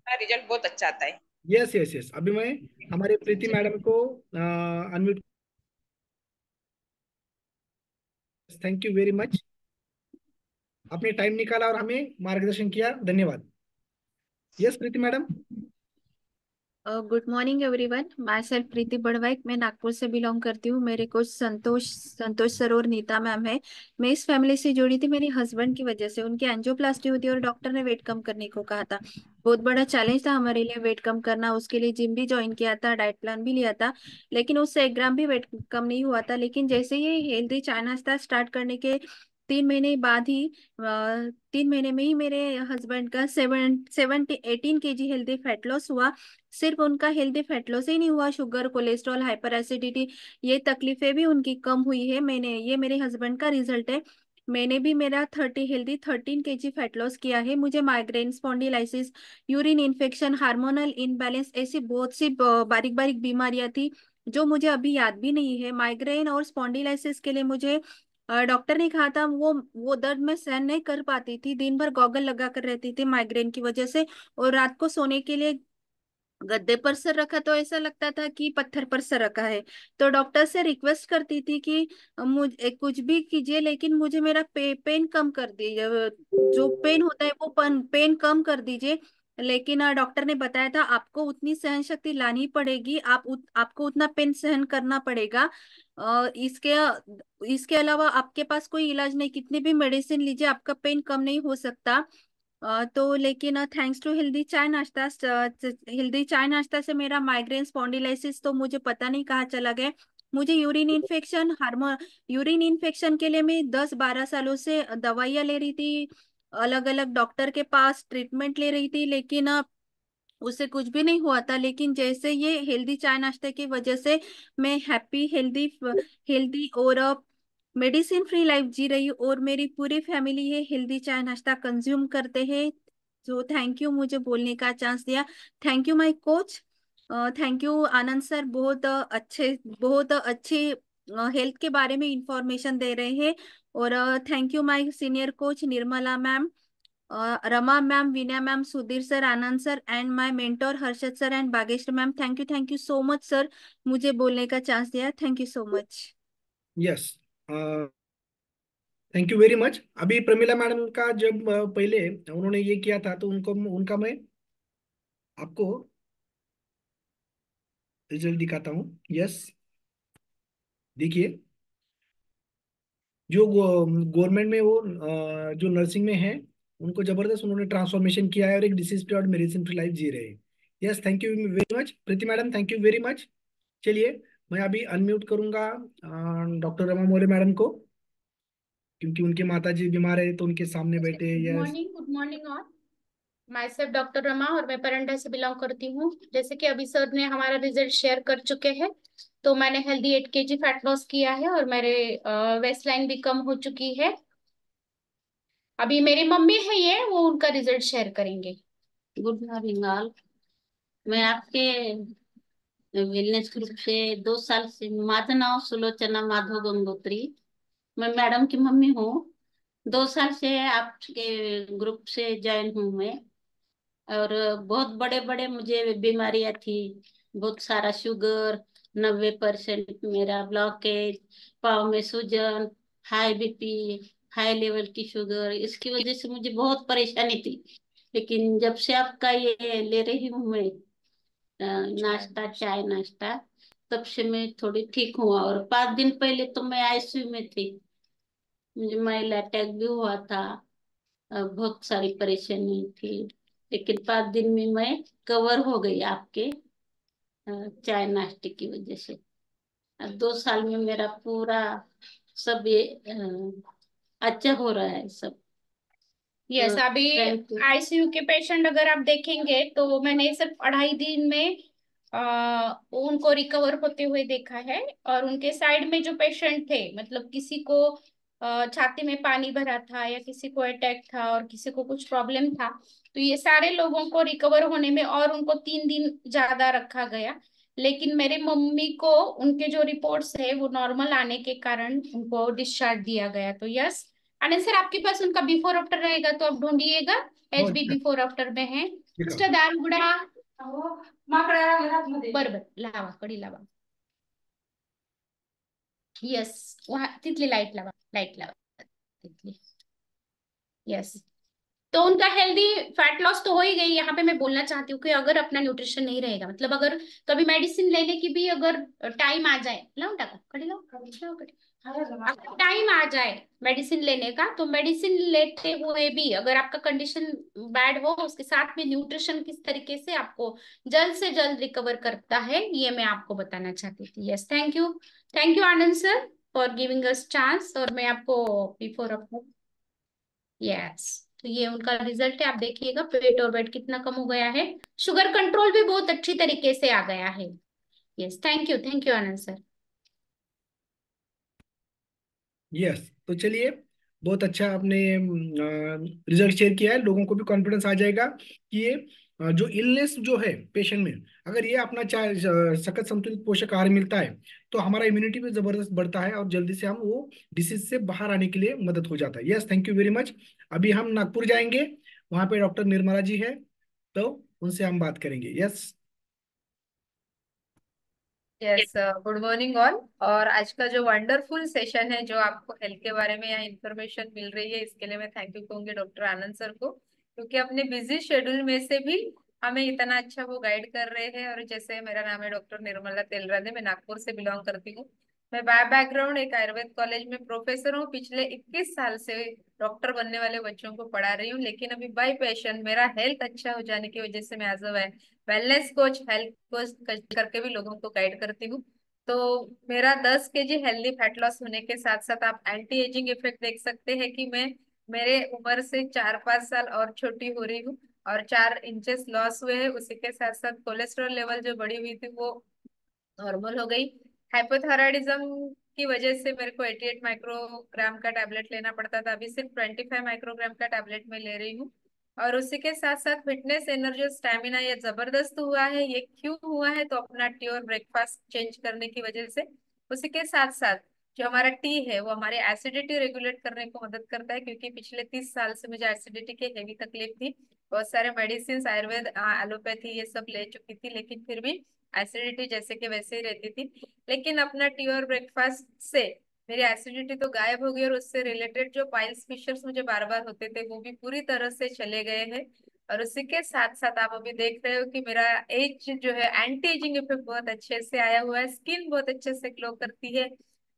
का रिजल्ट बहुत अच्छा आता है। यस यस यस, अभी मैं हमारे प्रीति मैडम को unmute. Thank you very much, आपने टाइम निकाला और हमें मार्गदर्शन किया, धन्यवाद। Yes Preeti madam. Good morning everyone, myself Preeti Badwaik. मैं नागपुर से बिलोंग करती हूँ। मेरे कोच संतोष संतोष सर और नीता मैम है। मैं इस फैमिली से जुड़ी थी मेरे हस्बैंड की वजह से। उनकी एंजियोप्लास्टी हुई थी और डॉक्टर ने वेट कम करने को कहा था। बहुत बड़ा चैलेंज था हमारे लिए वेट कम करना। उसके लिए जिम भी ज्वाइन किया था, डाइट प्लान भी लिया था, लेकिन उससे 1 ग्राम भी वेट कम नहीं हुआ था। लेकिन जैसे ये हेल्दी चाय नाश्ता स्टार्ट करने के 3 महीने बाद ही 3 महीने में ही मेरे हस्बैंड का 18 kg हेल्दी फैट लॉस हुआ। सिर्फ उनका हेल्दी फैट लॉस ही नहीं हुआ, शुगर, कोलेस्ट्रॉल, हाइपर एसिडिटी, ये तकलीफें भी उनकी कम हुई है। ये मेरे हस्बैंड का रिजल्ट है। मैंने भी मेरा 13 kg फैट लॉस किया है। मुझे migraine, spondylosis, urine infection, hormonal imbalance, ऐसी बहुत सी बारीक बारीक बीमारियां थी जो मुझे अभी याद भी नहीं है। माइग्रेन और स्पॉन्डिलाइसिस के लिए मुझे डॉक्टर ने कहा था, वो दर्द मैं सहन नहीं कर पाती थी, दिन भर गॉगल लगा कर रहती थी माइग्रेन की वजह से। और रात को सोने के लिए गद्दे पर सर रखा तो ऐसा लगता था कि पत्थर पर सर रखा है। तो डॉक्टर से रिक्वेस्ट करती थी कि मुझे कुछ भी कीजिए, लेकिन मुझे मेरा पेन कम कर दीजिए, जो पेन होता है वो पेन कम कर दीजिए। लेकिन डॉक्टर ने बताया था आपको उतनी सहन शक्ति लानी पड़ेगी, आपको उतना पेन सहन करना पड़ेगा। इसके इसके अलावा आपके पास कोई इलाज नहीं, कितनी भी मेडिसिन लीजिए आपका पेन कम नहीं हो सकता। तो लेकिन थैंक्स टू हेल्दी चाय नाश्ता से मेरा माइग्रेन, स्पॉन्डिलाइसिस तो मुझे पता नहीं कहाँ चला गया। मुझे यूरिन इन्फेक्शन के लिए मैं 10-12 सालों से दवाइयाँ ले रही थी, अलग अलग डॉक्टर के पास ट्रीटमेंट ले रही थी, लेकिन उसे कुछ भी नहीं हुआ था, लेकिन जैसे ये हेल्दी चाय नाश्ते की वजह से मैं हैप्पी, हेल्दी हेल्दी और मेडिसिन फ्री लाइफ जी रही हूँ, और मेरी पूरी फैमिली ये हेल्दी चाय नाश्ता कंज्यूम करते हैं। तो थैंक यू मुझे बोलने का चांस दिया। Thank you my coach. Thank you Anand sir, बहुत अच्छे हेल्थ के बारे में इंफॉर्मेशन दे रहे हैं। और thank you my senior coach Nirmala ma'am, Rama ma'am, Vinay ma'am, Sudhir sir, Anand sir, and my mentor Harshad sir and Bageshwar ma'am. Thank you so much sir, मुझे बोलने का चांस दिया। Thank you so much. Yes, thank you very much. अभी Pramila madam का जब पहले उन्होंने ये किया था, तो उनको उनका मैं आपको रिजल्ट दिखाता हूँ। यस, देखिए, जो गवर्नमेंट में वो जो नर्सिंग में है, उनको जबरदस्त उन्होंने ट्रांसफॉर्मेशन किया है और एक डिसीज फ्री और मेडिसिन फ्री लाइफ जी रहे हैं। Yes, thank you very much Preeti madam, thank you very much. चलिए, मैं अभी अनम्यूट करूंगा डॉक्टर रमा मोरे मैडम को, क्योंकि उनके माता जी बीमार है, तो उनके सामने बैठे। Yes. Good morning all. My self doctor Rama और मैं परंडा से बिलोंग करती हूँ। जैसे कि अभी सर ने हमारा रिजल्ट शेयर कर चुके हैं, तो मैंने हेल्दी 8 kg फैट लॉस किया है और मेरे वेस्ट लाइन भी कम हो चुकी है। अभी मेरी मम्मी है ये, वो उनका रिजल्ट शेयर करेंगे। Good morning all. मैं आपके वेलनेस ग्रुप से 2 साल से, माझं नाव सुलोचना माधव गंगोत्री, मैं मैडम की मम्मी हूँ। 2 साल से आपके ग्रुप से ज्वाइन हूँ मैं। और बहुत बड़े बड़े मुझे बीमारियां थी, बहुत सारा शुगर, 90% मेरा ब्लॉकेज, पाँव में सूजन, हाई बीपी, हाई लेवल की शुगर, इसकी वजह से मुझे बहुत परेशानी थी। लेकिन जब से आपका ये ले रही हूँ मैं नाश्ता, चाय नाश्ता, तब से मैं थोड़ी ठीक हुआ। और 5 दिन पहले तो मैं आईसीयू में थी, मुझे माइल्ड अटैक भी हुआ था, बहुत सारी परेशानी थी। लेकिन 5 दिन में मैं कवर हो गई आपके चाय नाश्ते की वजह से। 2 साल में मेरा पूरा सब ये अच्छा हो रहा है सब। यस, अभी थैंक यू। आईसीयू के पेशेंट अगर आप देखेंगे तो मैंने सिर्फ 2.5 दिन में उनको रिकवर होते हुए देखा है। और उनके साइड में जो पेशेंट थे, मतलब किसी को छाती में पानी भरा था या किसी को अटैक था और किसी को कुछ प्रॉब्लम था, तो ये सारे लोगों को रिकवर होने में और उनको 3 दिन ज्यादा रखा गया। लेकिन मेरे मम्मी को उनके जो रिपोर्ट्स है वो नॉर्मल आने के कारण उनको डिस्चार्ज दिया गया। तो यस आनंद सर, आपके पास उनका बिफोर आफ्टर रहेगा तो आप ढूंढिएगा। हो, एच बी बिफोर आफ्टर में है। ठीक आहे. मिस्टर दारुगुडा, बरोबर, लावा कडी लावा। यस, वहा तिथली लाईट लावा, लाईट लावा तिथली। यस, तो उनका हेल्दी फैट लॉस तो हो ही गई। यहाँ पे मैं बोलना चाहती हूँ कि अगर अपना न्यूट्रिशन नहीं रहेगा, मतलब अगर कभी मेडिसिन लेने की भी अगर टाइम आ जाए, लाओ टाका कड़ी लाओ, लाओ कड़ी, अगर टाइम आ जाए मेडिसिन लेने का, तो मेडिसिन लेते हुए भी अगर आपका कंडीशन बैड हो, उसके साथ में न्यूट्रिशन किस तरीके से आपको जल्द से जल्द रिकवर करता है, ये मैं आपको बताना चाहती थी। Yes, thank you Anand sir for giving us chance. और मैं आपको बिफोर अपना, यस, तो ये उनका रिजल्ट है, आप देखिएगा पेट और वेट कितना कम हो गया है। शुगर कंट्रोल भी बहुत अच्छी तरीके से आ गया है। Yes, thank you Anand sir. Yes, तो चलिए, बहुत अच्छा आपने रिजल्ट शेयर किया है। लोगों को भी कॉन्फिडेंस आ जाएगा कि ये जो इलनेस जो है पेशेंट में, अगर ये अपना चाहे सखत संतुलित पोषक आहार मिलता है, तो हमारा इम्यूनिटी भी जबरदस्त बढ़ता है और जल्दी से हम वो डिसीज से बाहर आने के लिए मदद हो जाता है। Yes, thank you very much. अभी हम नागपुर जाएंगे, वहाँ पे डॉक्टर निर्मला जी है, तो उनसे हम बात करेंगे। Yes. Yes, good morning all. और आज का जो वंडरफुल सेशन है, जो आपको हेल्थ के बारे में यहाँ इंफॉर्मेशन मिल रही है, इसके लिए मैं थैंक यू कहूंगी डॉक्टर आनंद सर को, क्योंकि अपने बिजी शेड्यूल में से भी हमें इतना अच्छा वो गाइड कर रहे हैं। और जैसे मेरा नाम है डॉक्टर निर्मला तेलरादे, मैं नागपुर से बिलोंग करती हूँ। मैं बाय बैकग्राउंड एक आयुर्वेद कॉलेज में प्रोफेसर हूँ। पिछले 21 साल से डॉक्टर बनने वाले बच्चों को पढ़ा रही हूँ, लेकिन अभी बाय पैशन मेरा हेल्थ अच्छा हो जाने की वजह से मैं as a wellness coach, health coach करके भी लोगों को गाइड करती हूँ। तो मेरा 10 kg हेल्दी फैट लॉस होने के साथ साथ आप एंटी एजिंग इफेक्ट देख सकते हैं कि मैं मेरे उम्र से 4-5 साल और छोटी हो रही हूँ। और 4 इंचेस लॉस हुए हैं। उसी के साथ साथ कोलेस्ट्रॉल लेवल जो बढ़ी हुई थी वो नॉर्मल हो गई। हाइपोथायराइडिज्म की वजह से मेरे को 88 माइक्रोग्राम का टैबलेट लेना पड़ता था, अभी सिर्फ 25 माइक्रोग्राम का टैबलेट मैं ले रही हूँ। और उसी के साथ साथ फिटनेस, एनर्जी, स्टैमिना ये जबरदस्त हुआ है। ये क्यों हुआ है? तो अपना टी और ब्रेकफास्ट चेंज करने की वजह से। उसी के साथ साथ जो हमारा टी है वो हमारे एसिडिटी रेगुलेट करने को मदद करता है, क्योंकि पिछले 30 साल से मुझे एसिडिटी की हेवी तकलीफ थी। बहुत सारे मेडिसिन, आयुर्वेद, एलोपैथी ये सब ले चुकी थी, लेकिन फिर भी एसिडिटी जैसे कि वैसे ही रहती थी। लेकिन अपना टी और ब्रेकफास्ट से मेरी एसिडिटी तो गायब हो गई, और उससे रिलेटेड जो पाइल्स फिशर्स मुझे बार बार होते थे वो भी पूरी तरह से चले गए हैं। और उसी के साथ साथ आप अभी देख रहे हो कि मेरा एज जो है, एंटी एजिंग इफेक्ट बहुत अच्छे से आया हुआ है, स्किन बहुत अच्छे से ग्लो करती है।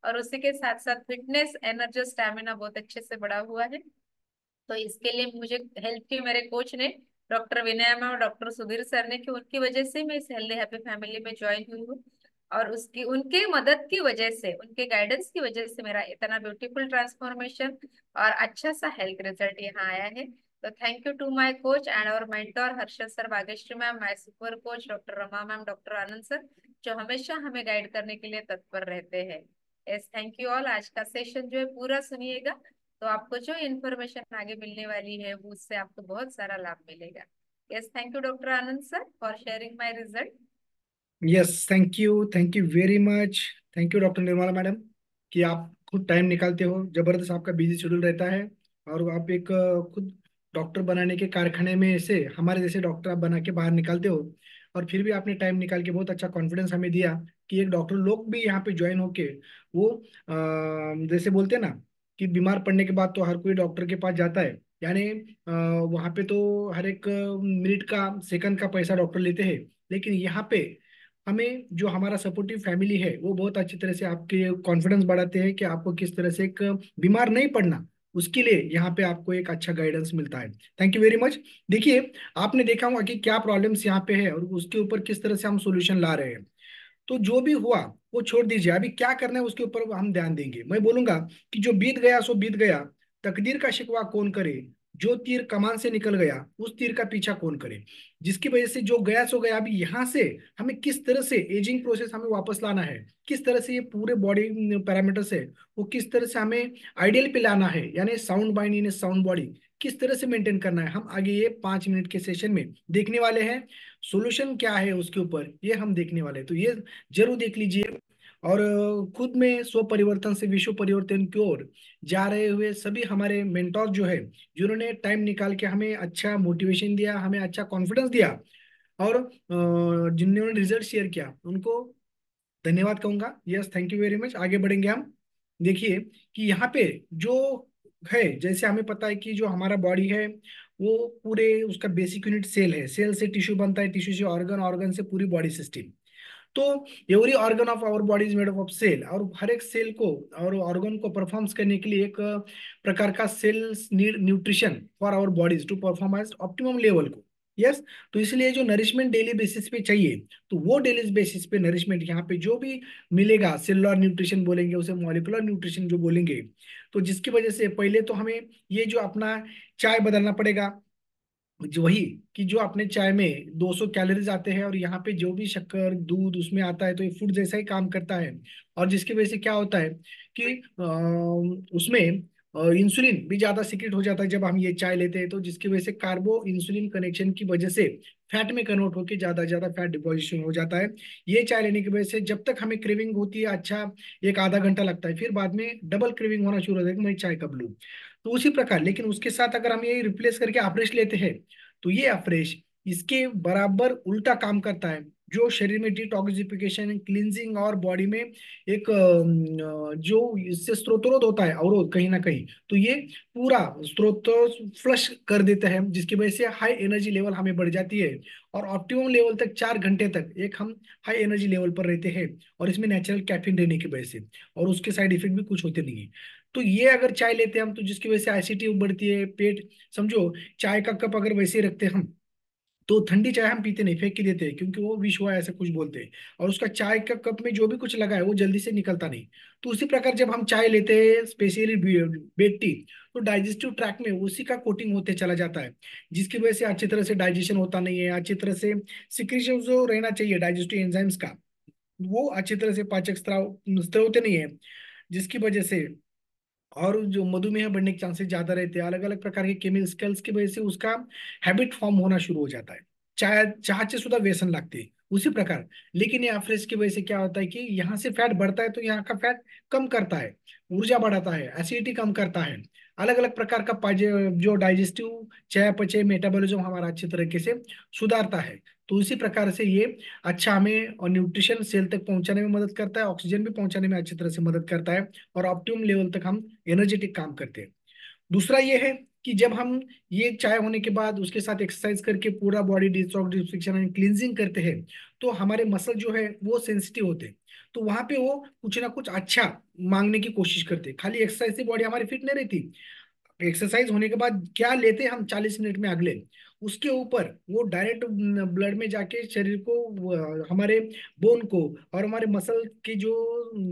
और उसी के साथ साथ फिटनेस, एनर्जी, स्टैमिना बहुत अच्छे से बढ़ा हुआ है। तो इसके लिए मुझे हेल्प की मेरे कोच ने, डॉक्टर विनय मैम और डॉक्टर सुधीर सर ने, कि उनकी वजह से मैं इस हेल्दी हैप्पी फैमिली में ज्वाइन हुई हूँ। और उसकी, उनके मदद की वजह से, उनके गाइडेंस की वजह से मेरा इतना ब्यूटीफुल ट्रांसफॉर्मेशन और अच्छा सा हेल्थ रिजल्ट यहाँ आया है। तो thank you to my coach and और mentor Harshad sir, Bhagyashree ma'am, my super coach doctor Rama ma'am, doctor Anand sir, जो हमेशा हमें गाइड करने के लिए तत्पर रहते हैं। Yes, thank you all. आज का सेशन जो है पूरा सुनिएगा, तो आपको जो इन्फॉर्मेशन आगे मिलने वाली है वो, उससे आपको बहुत सारा लाभ मिलेगा। Yes, thank you doctor Anand sir for sharing my result. Yes, thank you very much. Thank you doctor Nirmala madam कि आप खुद टाइम निकालते हो, जबरदस्त आपका बिजी शेड्यूल रहता है, और आप एक खुद डॉक्टर बनाने के कारखाने में से हमारे जैसे डॉक्टर आप बना के बाहर निकालते हो, और फिर भी आपने टाइम निकाल के बहुत अच्छा कॉन्फिडेंस हमें दिया कि एक डॉक्टर लोग भी यहाँ पे ज्वाइन होके वो जैसे बोलते हैं ना कि बीमार पड़ने के बाद तो हर कोई डॉक्टर के पास जाता है, यानी वहाँ पे तो हर एक मिनट का, सेकंड का पैसा डॉक्टर लेते हैं, लेकिन यहाँ पे हमें जो हमारा सपोर्टिव फैमिली है वो बहुत अच्छी तरह से आपके कॉन्फिडेंस बढ़ाते हैं कि आपको किस तरह से एक बीमार नहीं पड़ना, उसके लिए यहाँ पे आपको एक अच्छा गाइडेंस मिलता है। Thank you very much. देखिए, आपने देखा होगा कि क्या प्रॉब्लम्स यहाँ पे है और उसके ऊपर किस तरह से हम सॉल्यूशन ला रहे हैं। तो जो भी हुआ वो छोड़ दीजिए, अभी क्या करना है उसके ऊपर हम ध्यान देंगे। मैं बोलूंगा कि जो बीत गया सो बीत गया, तकदीर का शिकवा कौन करे, जो तीर कमान से निकल गया उस तीर का पीछा कौन करे। जिसकी वजह से जो गया सो गया, अभी यहाँ से हमें किस तरह से एजिंग प्रोसेस हमें वापस लाना है, किस तरह से ये पूरे बॉडी पैरामीटर्स है वो किस तरह से हमें आइडियल पे लाना है, यानी sound mind in sound body किस तरह से मेंटेन करना है, हम आगे ये 5 मिनट के सेशन में देखने वाले हैं। सॉल्यूशन क्या है उसके ऊपर ये हम देखने वाले हैं, तो ये जरूर देख लीजिए। और खुद में स्व परिवर्तन से विश्व परिवर्तन की ओर जा रहे हुए सभी हमारे मेंटोर जो है, जिन्होंने टाइम निकाल के हमें अच्छा मोटिवेशन दिया, हमें अच्छा कॉन्फिडेंस दिया, और जिन्होंने रिजल्ट शेयर किया, उनको धन्यवाद कहूंगा। Yes, thank you very much. आगे बढ़ेंगे हम। देखिए कि यहाँ पे जो है, जैसे हमें पता है कि जो हमारा बॉडी है वो पूरे उसका बेसिक यूनिट सेल है, सेल से टिश्यू बनता है, टिश्यू से ऑर्गन, ऑर्गन से पूरी बॉडी सिस्टम। तो every organ of our body is made of cell, और हर एक सेल को और ऑर्गन को परफॉर्म्स करने के लिए एक प्रकार का cells need nutrition for our bodies to perform as optimum level को। यस, तो इसलिए जो नरिशमेंट डेली बेसिस पे चाहिए, तो वो डेली बेसिस पे नरिशमेंट यहाँ पे जो भी मिलेगा, सेलुलर न्यूट्रिशन बोलेंगे उसे, मॉलिकुलर न्यूट्रिशन जो बोलेंगे, तो जिसकी वजह से पहले तो हमें ये जो अपना चाय बदलना पड़ेगा। जो वही कि जो अपने चाय में 200 कैलोरीज आते हैं, और यहाँ पे जो भी शक्कर दूध उसमें आता है, तो ये फूड जैसा ही काम करता है। और जिसकी वजह से क्या होता है कि उसमें इंसुलिन भी ज्यादा सीक्रेट हो जाता है जब हम ये चाय लेते हैं, तो जिसकी वजह से कार्बो इंसुलिन कनेक्शन की वजह से फैट में कन्वर्ट होकर ज्यादा ज्यादा फैट डिपोजिशन हो जाता है। ये चाय लेने की वजह से जब तक हमें क्रेविंग होती है, अच्छा एक आधा घंटा लगता है, फिर बाद में डबल क्रेविंग होना शुरू हो जाता है कि मैं चाय कब लूँ। तो उसी प्रकार, लेकिन उसके साथ अगर हम ये रिप्लेस करके अफ्रेश लेते हैं, तो ये अफ्रेश इसके बराबर उल्टा काम करता है, जो शरीर में डिटॉक्सिफिकेशन, क्लींजिंग और बॉडी में एक जो इससे स्त्रोतरोध होता है, अवरोध कहीं ना कहीं, तो ये पूरा स्त्रोत फ्लश कर देता है, जिसकी वजह से हाई एनर्जी लेवल हमें बढ़ जाती है, और ऑप्टिमम लेवल तक 4 घंटे तक एक हम हाई एनर्जी लेवल पर रहते हैं, और इसमें नेचुरल कैफीन रहने की वजह से, और उसके साइड इफेक्ट भी कुछ होते नहीं है। तो ये अगर चाय लेते हैं हम, तो जिसकी वजह से एसिडिटी बढ़ती है, पेट, समझो चाय का कप अगर वैसे ही रखते हैं हम, तो ठंडी चाय हम पीते नहीं, फेंक के देते हैं, क्योंकि वो विष हुआ है ऐसा कुछ बोलते हैं। और उसका चाय का कप में जो भी कुछ लगा है वो जल्दी से निकलता नहीं। तो उसी प्रकार जब हम चाय लेते हैं, स्पेशली बेड टी, तो डाइजेस्टिव ट्रैक में उसी का कोटिंग होते चला जाता है, जिसकी वजह से अच्छी तरह से डाइजेशन होता नहीं है, अच्छी तरह से सिक्रीशन जो रहना चाहिए डाइजेस्टिव एंजाइम्स का, वो अच्छी तरह से पाचक स्त्राव स्त्रोत नहीं है, जिसकी वजह से और जो मधुमेह बढ़ने के चांसेस ज्यादा रहते हैं। अलग अलग प्रकार के केमिकल्स की वजह से उसका हैबिट फॉर्म होना शुरू हो जाता है, चाहे चाहते सुधा व्यसन लगते हैं उसी प्रकार। लेकिन ये अफ्रेश की वजह से क्या होता है कि यहाँ से फैट बढ़ता है तो यहाँ का फैट कम करता है, ऊर्जा बढ़ाता है, एसिडिटी कम करता है, अलग अलग प्रकार का जो डाइजेस्टिव चयापचय मेटाबॉलिज्म हमारा अच्छी तरीके से सुधारता है। तो इसी प्रकार से ये अच्छा हमें और न्यूट्रिशन सेल तक पहुंचाने में मदद करता है, ऑक्सीजन भी पहुंचाने में अच्छी तरह से मदद करता है, और ऑप्टिमम लेवल तक हम एनर्जेटिक काम करते हैं। दूसरा ये है कि जब हम ये चाय होने के बाद उसके साथ एक्सरसाइज करके पूरा बॉडी डिटॉक्सिफिकेशन एंड क्लींजिंग करते हैं, तो हमारे मसल जो है वो सेंसिटिव होते हैं। तो वहां पे वो कुछ ना कुछ अच्छा मांगने की कोशिश करते हैं। खाली एक्सरसाइज से बॉडी हमारी फिट नहीं रहती, एक्सरसाइज होने के बाद क्या लेते हैं हम 40 मिनट में अगले, उसके ऊपर वो डायरेक्ट ब्लड में जाके शरीर को हमारे बोन को और हमारे मसल के जो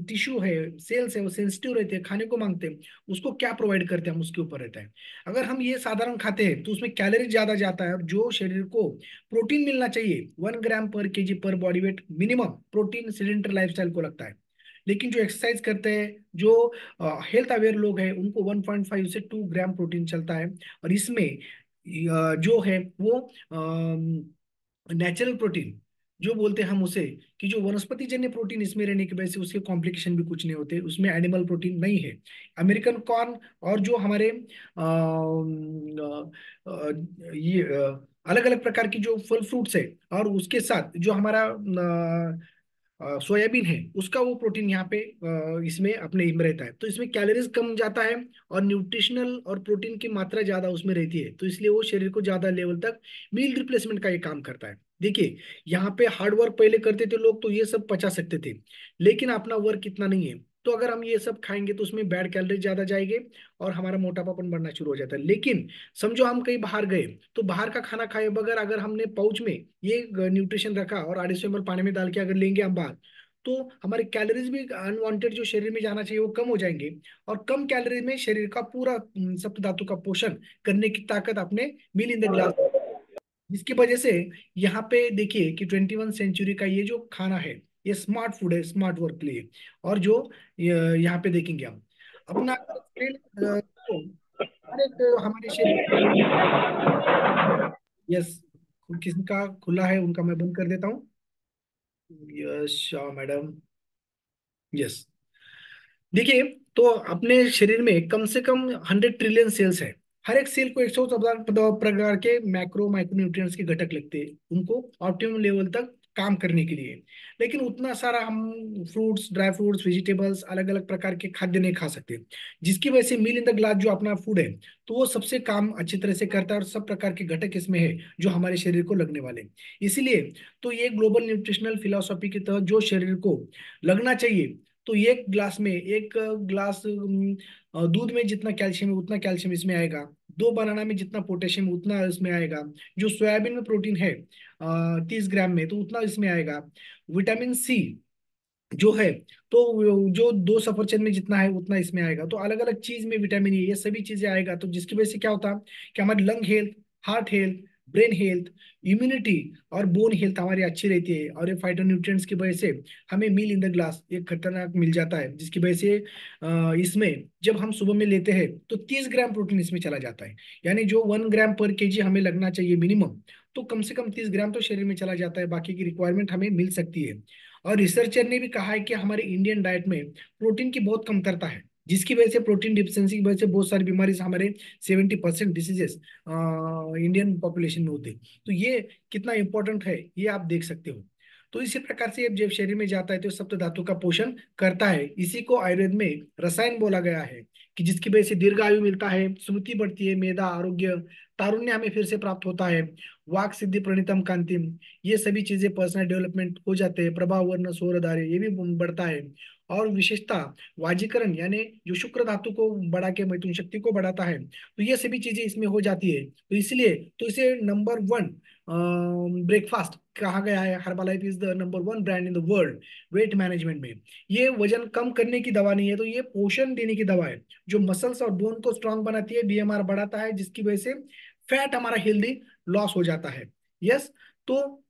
टिश्यू है, सेल्स है, वो सेंसिटिव रहते हैं, खाने को मांगते हैं, उसको क्या प्रोवाइड करते हैं हम उसके ऊपर रहता है। अगर हम ये साधारण खाते हैं तो उसमें कैलोरी ज्यादा जाता है, और जो शरीर को प्रोटीन मिलना चाहिए 1 ग्राम पर केजी पर body weight minimum protein sedentary lifestyle को लगता है। लेकिन जो एक्सरसाइज करते हैं, जो हेल्थ अवेयर लोग हैं, उनको 1.5 से 2 ग्राम प्रोटीन चलता है। और इसमें जो है वो नेचुरल प्रोटीन जो बोलते हैं हम उसे, कि जो वनस्पति जन्य प्रोटीन इसमें रहने की वजह से उसके कॉम्प्लिकेशन भी कुछ नहीं होते, उसमें एनिमल प्रोटीन नहीं है। अमेरिकन कॉर्न और जो हमारे ये अलग अलग प्रकार की जो फल फ्रूट्स है, और उसके साथ जो हमारा सोयाबीन है, उसका वो प्रोटीन यहाँ पे इसमें अपने में रहता है। तो इसमें कैलोरीज कम जाता है, और न्यूट्रिशनल और प्रोटीन की मात्रा ज्यादा उसमें रहती है, तो इसलिए वो शरीर को ज्यादा लेवल तक मील रिप्लेसमेंट का ये काम करता है। देखिए, यहाँ पे हार्ड वर्क पहले करते थे लोग तो ये सब पचा सकते थे, लेकिन अपना वर्क इतना नहीं है। तो अगर हम ये सब खाएंगे तो उसमें बैड कैलोरी ज्यादा जाएंगे, और हमारा मोटापापन बढ़ना शुरू हो जाता है। लेकिन समझो हम कहीं बाहर गए, तो बाहर का खाना खाए बगैर अगर हमने पाउच में ये न्यूट्रिशन रखा और 250 ml पानी में डाल के अगर लेंगे हम बाहर, तो हमारे कैलोरीज भी अनवांटेड जो शरीर में जाना चाहिए वो कम हो जाएंगे, और कम कैलोरी में शरीर का पूरा सप्त धातु का पोषण करने की ताकत अपने मिल इन द ग्लास। जिसकी वजह से यहाँ पे देखिए कि 21 सेंचुरी का ये जो खाना है, ये स्मार्ट फूड है, स्मार्ट वर्क के लिए। और जो यहाँ पे देखेंगे हम अपना तो हर एक हमारे शरीर, यस, किसी का खुला है उनका मैं बंद कर देता हूँ। Yes Shah madam, yes. देखिए, तो अपने शरीर में कम से कम 100 ट्रिलियन सेल्स है। हर एक सेल को 114 प्रकार के मैक्रो माइक्रोन्यूट्रिएंट्स के घटक लगते हैं उनको ऑप्टिमम लेवल तक काम करने के लिए। लेकिन उतना सारा हम फ्रूट्स, ड्राई फ्रूट्स, वेजिटेबल्स, अलग अलग प्रकार के खाद्य नहीं खा सकते, जिसकी वजह से मील इन द ग्लास जो अपना फूड है, तो वो सबसे काम अच्छी तरह से करता है, और सब प्रकार के घटक इसमें है जो हमारे शरीर को लगने वाले। इसीलिए तो ये ग्लोबल न्यूट्रिशनल फिलोसॉफी के तहत जो शरीर को लगना चाहिए, तो एक ग्लास में एक ग्लास दूध में जितना कैल्शियम है उतना कैल्शियम इसमें आएगा, 2 बनाना में जितना पोटेशियम उतना इसमें आएगा, जो सोयाबीन में प्रोटीन है 30 ग्राम में तो उतना इसमें आएगा, विटामिन सी जो है, तो जो 2 सफरचंद में जितना है उतना इसमें आएगा। तो अलग अलग चीज में विटामिन ये सभी चीजें आएगा, तो जिसकी वजह से क्या होता है कि हमारी lung health, heart health, brain health, immunity और बोन हेल्थ हमारी अच्छी रहती है। और ये फाइटोन्यूट्रिएंट्स की वजह से हमें मील इन द ग्लास एक खतरनाक मिल जाता है, जिसकी वजह से इसमें जब हम सुबह में लेते हैं तो 30 ग्राम प्रोटीन इसमें चला जाता है। यानी जो 1 ग्राम पर केजी हमें लगना चाहिए मिनिमम, तो कम से कम 30 ग्राम तो शरीर में चला जाता है, बाकी की रिक्वायरमेंट हमें मिल सकती है। और रिसर्चर ने भी कहा है कि हमारे इंडियन डाइट में प्रोटीन की बहुत कमतरता है, जिसकी वजह से प्रोटीन डिफिशियंसी की वजह से बहुत सारी बीमारी हमारे 70% डिसीजेस इंडियन पॉपुलेशन में होते हैं। तो ये कितना इंपॉर्टेंट है ये आप देख सकते हो। तो इसी प्रकार से जब शरीर में जाता है तो सप्त धातु का पोषण करता है। इसी को आयुर्वेद में रसायन बोला गया है, कि जिसकी वजह से दीर्घ आयु मिलता है, स्मृति बढ़ती है, मेधा, आरोग्य, तारुण्य हमें फिर से प्राप्त होता है, वाक सिद्धि प्रणीतम कांतिम, ये सभी चीजें पर्सनल डेवलपमेंट हो जाते हैं। प्रभाव वर्ण सौरधार्य ये भी बढ़ता है। और विशेषता वाजीकरण यानी जो शुक्र धातु को बढ़ा के मैथुन शक्ति को बढ़ाता है, तो ये सभी चीजें इसमें हो जाती है। तो इसलिए तो इसे नंबर वन ब्रेकफास्ट कहा गया है। Herbalife is the number one brand in the world weight management में। ये वजन कम करने की दवा नहीं है, तो ये पोषण देने की दवा है, जो मसल्स और बोन को स्ट्रांग बनाती है, बीएमआर बढ़ाता है, जिसकी वजह से फैट हमारा हेल्दी लॉस हो जाता है। यस। तो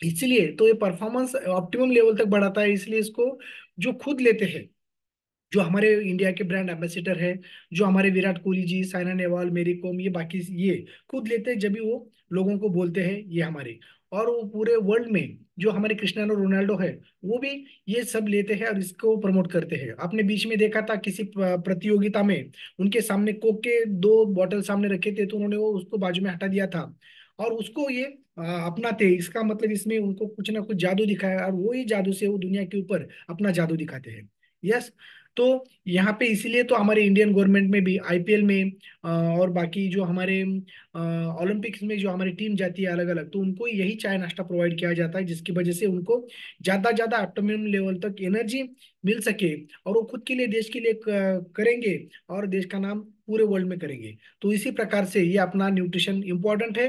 इसलिए तो ये परफॉर्मेंस ऑप्टिमम लेवल तक बढ़ाता है। इसलिए इसको जो खुद लेते हैं, जो हमारे इंडिया के ब्रांड एम्बेसडर है, जो हमारे विराट कोहली जी, साइना नेहवाल, मेरी कॉम, ये बाकी ये खुद लेते हैं, जब भी वो लोगों को बोलते हैं ये हमारे। और वो पूरे वर्ल्ड में जो हमारे क्रिस्टियानो रोनाल्डो है, वो भी ये सब लेते हैं और इसको प्रमोट करते हैं। आपने बीच में देखा था किसी प्रतियोगिता में उनके सामने कोक के 2 बॉटल सामने रखे थे, तो उन्होंने वो उसको बाजू में हटा दिया था और उसको ये अपनाते। इसका मतलब इसमें उनको कुछ ना कुछ जादू दिखाया, और वही जादू से वो दुनिया के ऊपर अपना जादू दिखाते हैं। यस। तो यहाँ पे इसीलिए तो हमारे इंडियन गवर्नमेंट में भी आईपीएल में और बाकी जो हमारे ओलंपिक्स में जो हमारी टीम जाती है अलग अलग, तो उनको यही चाय नाश्ता प्रोवाइड किया जाता है, जिसकी वजह से उनको ज्यादा ज्यादा ऑप्टिमम लेवल तक एनर्जी मिल सके, और वो खुद के लिए देश के लिए करेंगे और देश का नाम पूरे वर्ल्ड में करेंगे। तो इसी प्रकार से ये अपना न्यूट्रिशन इंपॉर्टेंट है।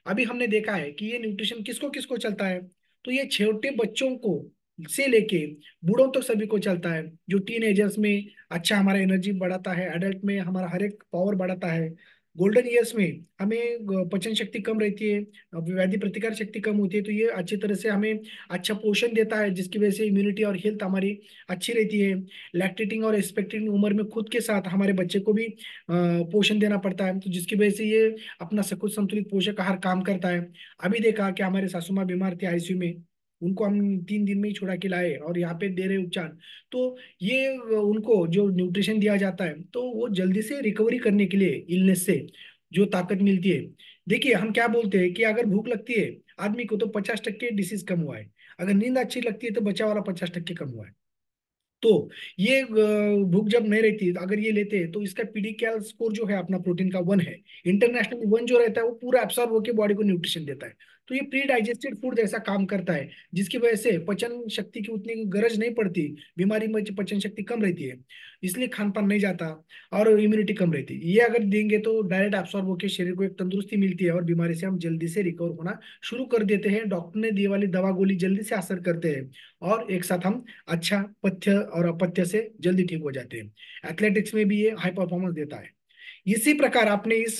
अभी हमने देखा है कि ये न्यूट्रिशन किसको किसको चलता है, तो ये छोटे बच्चों को से लेके बूढ़ों तक सभी को चलता है। जो टीन में अच्छा हमारा एनर्जी बढ़ाता है, एडल्ट में हमारा हर एक पावर बढ़ाता है, गोल्डन ईयर्स में हमें पचन शक्ति कम रहती है, व्याधि प्रतिकार शक्ति कम होती है, तो ये अच्छी तरह से हमें अच्छा पोषण देता है, जिसकी वजह से इम्यूनिटी और हेल्थ हमारी अच्छी रहती है। लैक्टेटिंग और एक्सपेक्टेटिंग उम्र में खुद के साथ हमारे बच्चे को भी पोषण देना पड़ता है, तो जिसकी वजह से ये अपना सकुच संतुलित पोषक आहार काम करता है। अभी देखा कि हमारे सासू माँ बीमार थे आईसीयू में, उनको हम 3 दिन में ही छुड़ा के लाए और यहाँ पे दे रहे उपचार। तो ये उनको जो न्यूट्रिशन दिया जाता है, तो वो जल्दी से रिकवरी करने के लिए इलनेस से जो ताकत मिलती है। देखिए हम क्या बोलते हैं कि अगर भूख लगती है आदमी को, तो 50% डिसीज कम हुआ है। अगर नींद अच्छी लगती है तो बचा वाला 50% कम हुआ है। तो ये भूख जब नहीं रहती तो अगर ये लेते हैं, तो इसका पीडीकैल स्कोर जो है अपना प्रोटीन का 1 है। इंटरनेशनल 1 जो रहता है वो पूरा एब्सॉर्ब होकर बॉडी को न्यूट्रिशन देता है। तो ये प्री डाइजेस्टेड फूड जैसा काम करता है, जिसकी वजह से पचन शक्ति की उतनी गरज नहीं पड़ती, बीमारी में पचन शक्ति कम रहती है, इसलिए खान पान नहीं जाता और इम्यूनिटी कम रहती है। ये अगर देंगे तो डायरेक्ट एब्सॉर्ब होकर शरीर को एक तंदुरुस्ती मिलती है और बीमारी से हम जल्दी से रिकवर होना शुरू कर देते हैं। डॉक्टर ने दी वाली दवा गोली जल्दी से असर करते हैं और एक साथ हम अच्छा पथ्य और अपथ्य से जल्दी ठीक हो जाते हैं। एथलेटिक्स में भी ये हाई परफॉर्मेंस देता है। इसी प्रकार आपने इस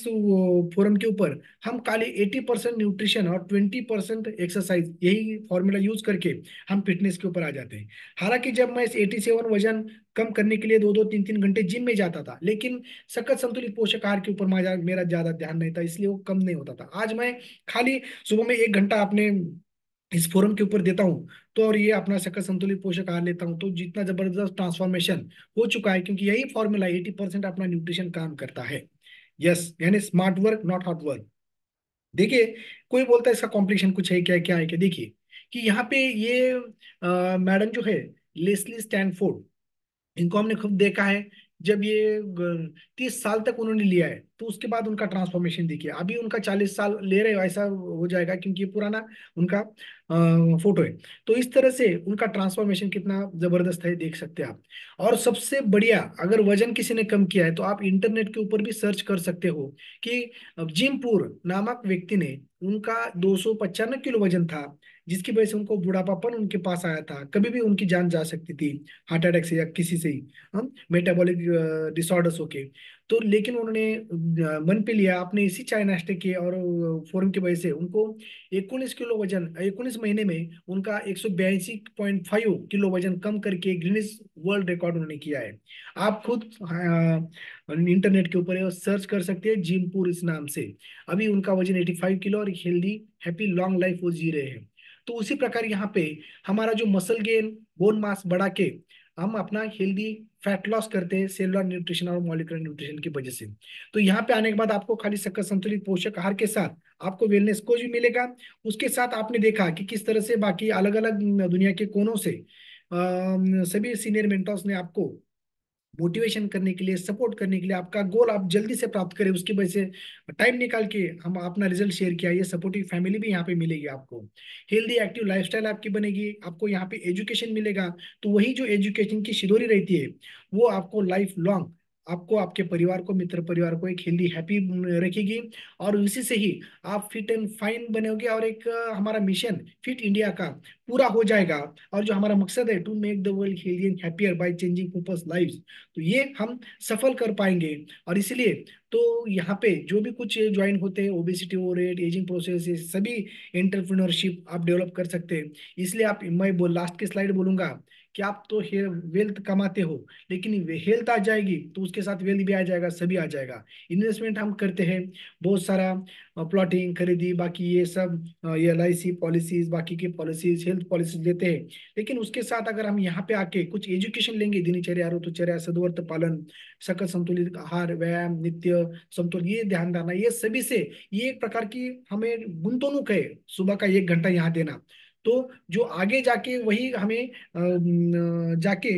फोरम के ऊपर हम खाली 80% न्यूट्रिशन और 20% एक्सरसाइज, यही फॉर्मूला यूज करके हम फिटनेस के ऊपर आ जाते हैं। हालांकि जब मैं इस 87 वजन कम करने के लिए 2-2 3-3 घंटे जिम में जाता था, लेकिन सखत संतुलित पोषक आहार के ऊपर मेरा ज्यादा ध्यान नहीं था, इसलिए वो कम नहीं होता था। आज मैं खाली सुबह में 1 घंटा अपने इस फोरम के ऊपर देता हूँ, तो और ये अपना सकल संतुलित पोषक आहार लेता हूँ, तो जितना जबरदस्त ट्रांसफॉर्मेशन हो चुका है, क्योंकि यही फॉर्मूला 80% अपना न्यूट्रिशन काम करता है। यस, यानी smart work not hard work. देखिए कोई बोलता है इसका कॉम्प्लिकेशन कुछ है क्या, क्या है क्या, देखिए कि यहाँ पे ये मैडम जो है लेस्ली स्टैनफोर्ड, इनको हमने खुद देखा है। जब ये 30 साल तक उन्होंने लिया है, तो उसके बाद उनका ट्रांसफॉर्मेशन देखिए। अभी उनका 40 साल ले रहे हो ऐसा हो जाएगा, क्योंकि ये पुराना उनका फोटो है। तो इस तरह से उनका ट्रांसफॉर्मेशन कितना जबरदस्त है देख सकते हैं आप। और सबसे बढ़िया, अगर वजन किसी ने कम किया है तो आप इंटरनेट के ऊपर भी सर्च कर सकते हो कि जिमपुर नामक व्यक्ति ने, उनका 295 किलो वजन था, जिसकी वजह से उनको बुढ़ापापन उनके पास आया था, कभी भी उनकी जान जा सकती थी हार्ट अटैक से या किसी से ही हम मेटाबॉलिक डिसऑर्डर्स होके। तो लेकिन उन्होंने मन पे लिया, आपने इसी चाय नाश्ते के और फोरम की वजह से उनको 19 किलो वजन 19 महीने में उनका 182.5 किलो वजन कम करके गिनीज वर्ल्ड रिकॉर्ड उन्होंने किया है। आप खुद इंटरनेट के ऊपर सर्च कर सकते हैं जिमपुर इस नाम से। अभी उनका वजन 85 किलो और हेल्दी हैप्पी लॉन्ग लाइफ वो जी रहे हैं। तो उसी प्रकार यहाँ पे हमारा जो मसल गेन, बोन मास बढ़ा के हम अपना हेल्दी फैट लॉस करते हैं सेलुलर न्यूट्रिशन और मॉलिक्यूलर न्यूट्रिशन की वजह से। तो यहाँ पे आने के बाद आपको खाली सकल संतुलित पोषक आहार के साथ आपको वेलनेस कोच भी मिलेगा। उसके साथ आपने देखा कि किस तरह से बाकी अलग अलग दुनिया के कोनों से सभी सीनियर मेंटर्स ने आपको मोटिवेशन करने के लिए, सपोर्ट करने के लिए, आपका गोल आप जल्दी से प्राप्त करें उसकी वजह से टाइम निकाल के हम अपना रिजल्ट शेयर किया। ये सपोर्टिव फैमिली भी यहाँ पे मिलेगी आपको, हेल्दी एक्टिव लाइफस्टाइल आपकी बनेगी, आपको यहाँ पे एजुकेशन मिलेगा। तो वही जो एजुकेशन की शिदोरी रहती है वो आपको लाइफ लॉन्ग, आपको, आपके परिवार को, मित्र परिवार को एक हेल्दी हैप्पी रखेगी। और इसी से ही आप फिट एंड फाइन बनेगे और एक हमारा मिशन फिट इंडिया का पूरा हो जाएगा। और जो हमारा मकसद है to make the world healthy and happier by changing people's lives, तो ये हम सफल कर पाएंगे। और इसलिए तो यहाँ पे जो भी कुछ ज्वाइन होते हैं, ओबेसिटी रेट, एजिंग प्रोसेस, ये सभी एंटरप्रेन्योरशिप आप डेवलप कर सकते हैं। इसलिए आप, मैं बोल लास्ट की स्लाइड बोलूंगा कि आप तो वेल्थ कमाते हो, लेकिन हेल्थ आ जाएगी तो उसके साथ वेल्थ भी आ जाएगा, सभी आ जाएगा। इन्वेस्टमेंट हम करते हैं बहुत सारा, प्लॉटिंग खरीदी, बाकी ये सब, ये LIC पॉलिसीज, बाकी की पॉलिसीज, हेल्थ पॉलिसीज लेते हैं। लेकिन उसके साथ अगर हम यहाँ पे आके कुछ एजुकेशन लेंगे, दिनचर्या, ऋतुचर्या, सदवर्त पालन, सकल संतुलित आहार, व्यायाम, नित्य समतोल, ये ध्यान रखना, ये सभी से, ये एक प्रकार की हमें गुंतवणूक है, सुबह का 1 घंटा यहाँ देना। तो जो आगे जाके वही हमें जाके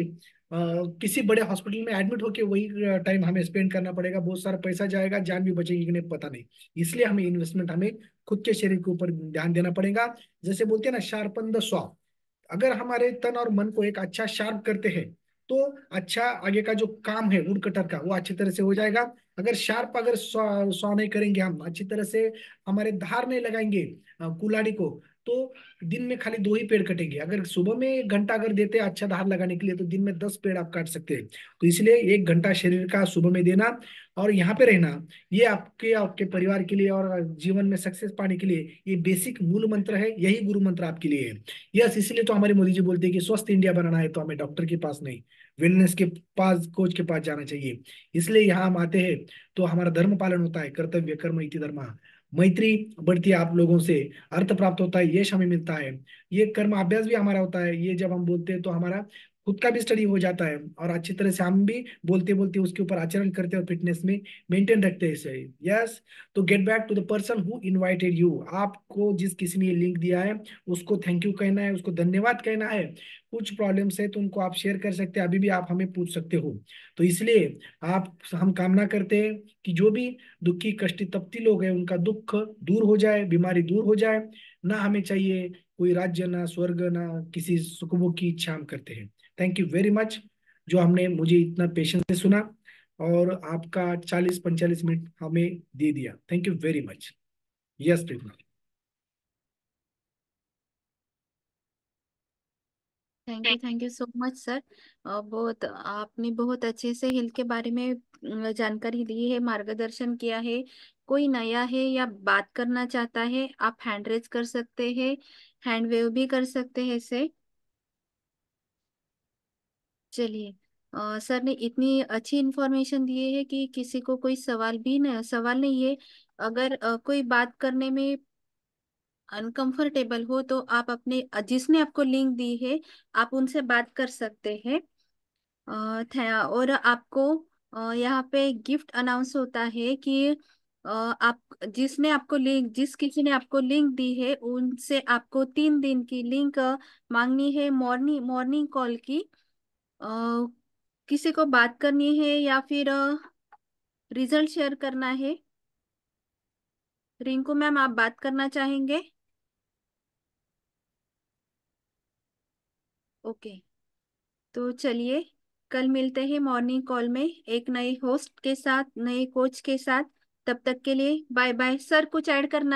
किसी बड़े हॉस्पिटल में एडमिट होके वही टाइम हमें स्पेंड करना पड़ेगा, बहुत सारा पैसा जाएगा, जान भी बचेगी कि नहीं पता नहीं। इसलिए हमें इन्वेस्टमेंट, हमें खुद के शरीर के ऊपर ध्यान देना पड़ेगा। जैसे बोलते हैं ना, शार्पन द सॉ, अगर हमारे तन और मन को एक अच्छा शार्प करते हैं तो अच्छा आगे का जो काम है वुड कटर का, वो अच्छी तरह से हो जाएगा। अगर शार्प, अगर सॉ नहीं करेंगे, हम अच्छी तरह से हमारे धार नहीं लगाएंगे कुल्हाड़ी को, तो दिन में खाली 2 ही पेड़ कटेंगे। अगर सुबह में 1 घंटा अगर देते हैं अच्छा धार लगाने के लिए, तो दिन में 10 पेड़ आप काट सकते हैं। तो इसलिए 1 घंटा शरीर का सुबह में देना और यहाँ पे रहना, ये आपके, आपके परिवार के लिए और जीवन में सक्सेस पाने के लिए ये बेसिक मूल मंत्र है, यही गुरु मंत्र आपके लिए है। यस, इसलिए तो हमारे मोदी जी बोलते हैं कि स्वस्थ इंडिया बनाना है तो हमें डॉक्टर के पास नहीं, वेलनेस के पास, कोच के पास जाना चाहिए। इसलिए यहाँ हम आते हैं तो हमारा धर्म पालन होता है, कर्तव्य कर्म इति धर्म, मैत्री बढ़ती है आप लोगों से, अर्थ प्राप्त होता है, यश हमें मिलता है, ये कर्म अभ्यास भी हमारा होता है। ये जब हम बोलते हैं तो हमारा खुद का भी स्टडी हो जाता है और अच्छी तरह से हम भी बोलते बोलते उसके ऊपर आचरण करते हैं और फिटनेस में मेंटेन रखते हैं इसे। यस, तो get back to the person who invited you, आपको जिस किसी ने ये लिंक दिया है उसको थैंक यू कहना है, उसको धन्यवाद कहना है। कुछ प्रॉब्लम्स है तो उनको आप शेयर कर सकते हैं, अभी भी आप हमें पूछ सकते हो। तो इसलिए आप, हम कामना करते हैं कि जो भी दुखी कष्टी तपती लोग हैं उनका दुख दूर हो जाए, बीमारी दूर हो जाए। ना हमें चाहिए कोई राज्य, ना स्वर्ग, ना किसी सुखभोग की इच्छा हम करते हैं। थैंक यू वेरी मच जो हमने, मुझे इतना पेशेंस से सुना और आपका 40-45 मिनट हमें दे दिया। Thank you very much. Yes Preeti. Thank you so much sir. बहुत, आपने बहुत अच्छे से हेल्थ के बारे में जानकारी दी है, मार्गदर्शन किया है। कोई नया है या बात करना चाहता है, आप हैंड रेज कर सकते हैं, हैंड वेव भी कर सकते हैं से। चलिए, सर ने इतनी अच्छी इन्फॉर्मेशन दी है कि किसी को कोई सवाल नहीं है। अगर कोई बात करने में अनकंफर्टेबल हो तो आप अपने, जिसने आपको लिंक दी है, आप उनसे बात कर सकते हैं। और आपको यहाँ पे गिफ्ट अनाउंस होता है कि आप, जिस किसी ने आपको लिंक दी है उनसे आपको 3 दिन की लिंक मांगनी है, मॉर्निंग मॉर्निंग कॉल की। अ, किसी को बात करनी है या फिर रिजल्ट शेयर करना है। रिंकू मैम, आप बात करना चाहेंगे? ओके, तो चलिए, कल मिलते हैं मॉर्निंग कॉल में एक नए होस्ट के साथ, नए कोच के साथ। तब तक के लिए बाय बाय। सर कुछ ऐड करना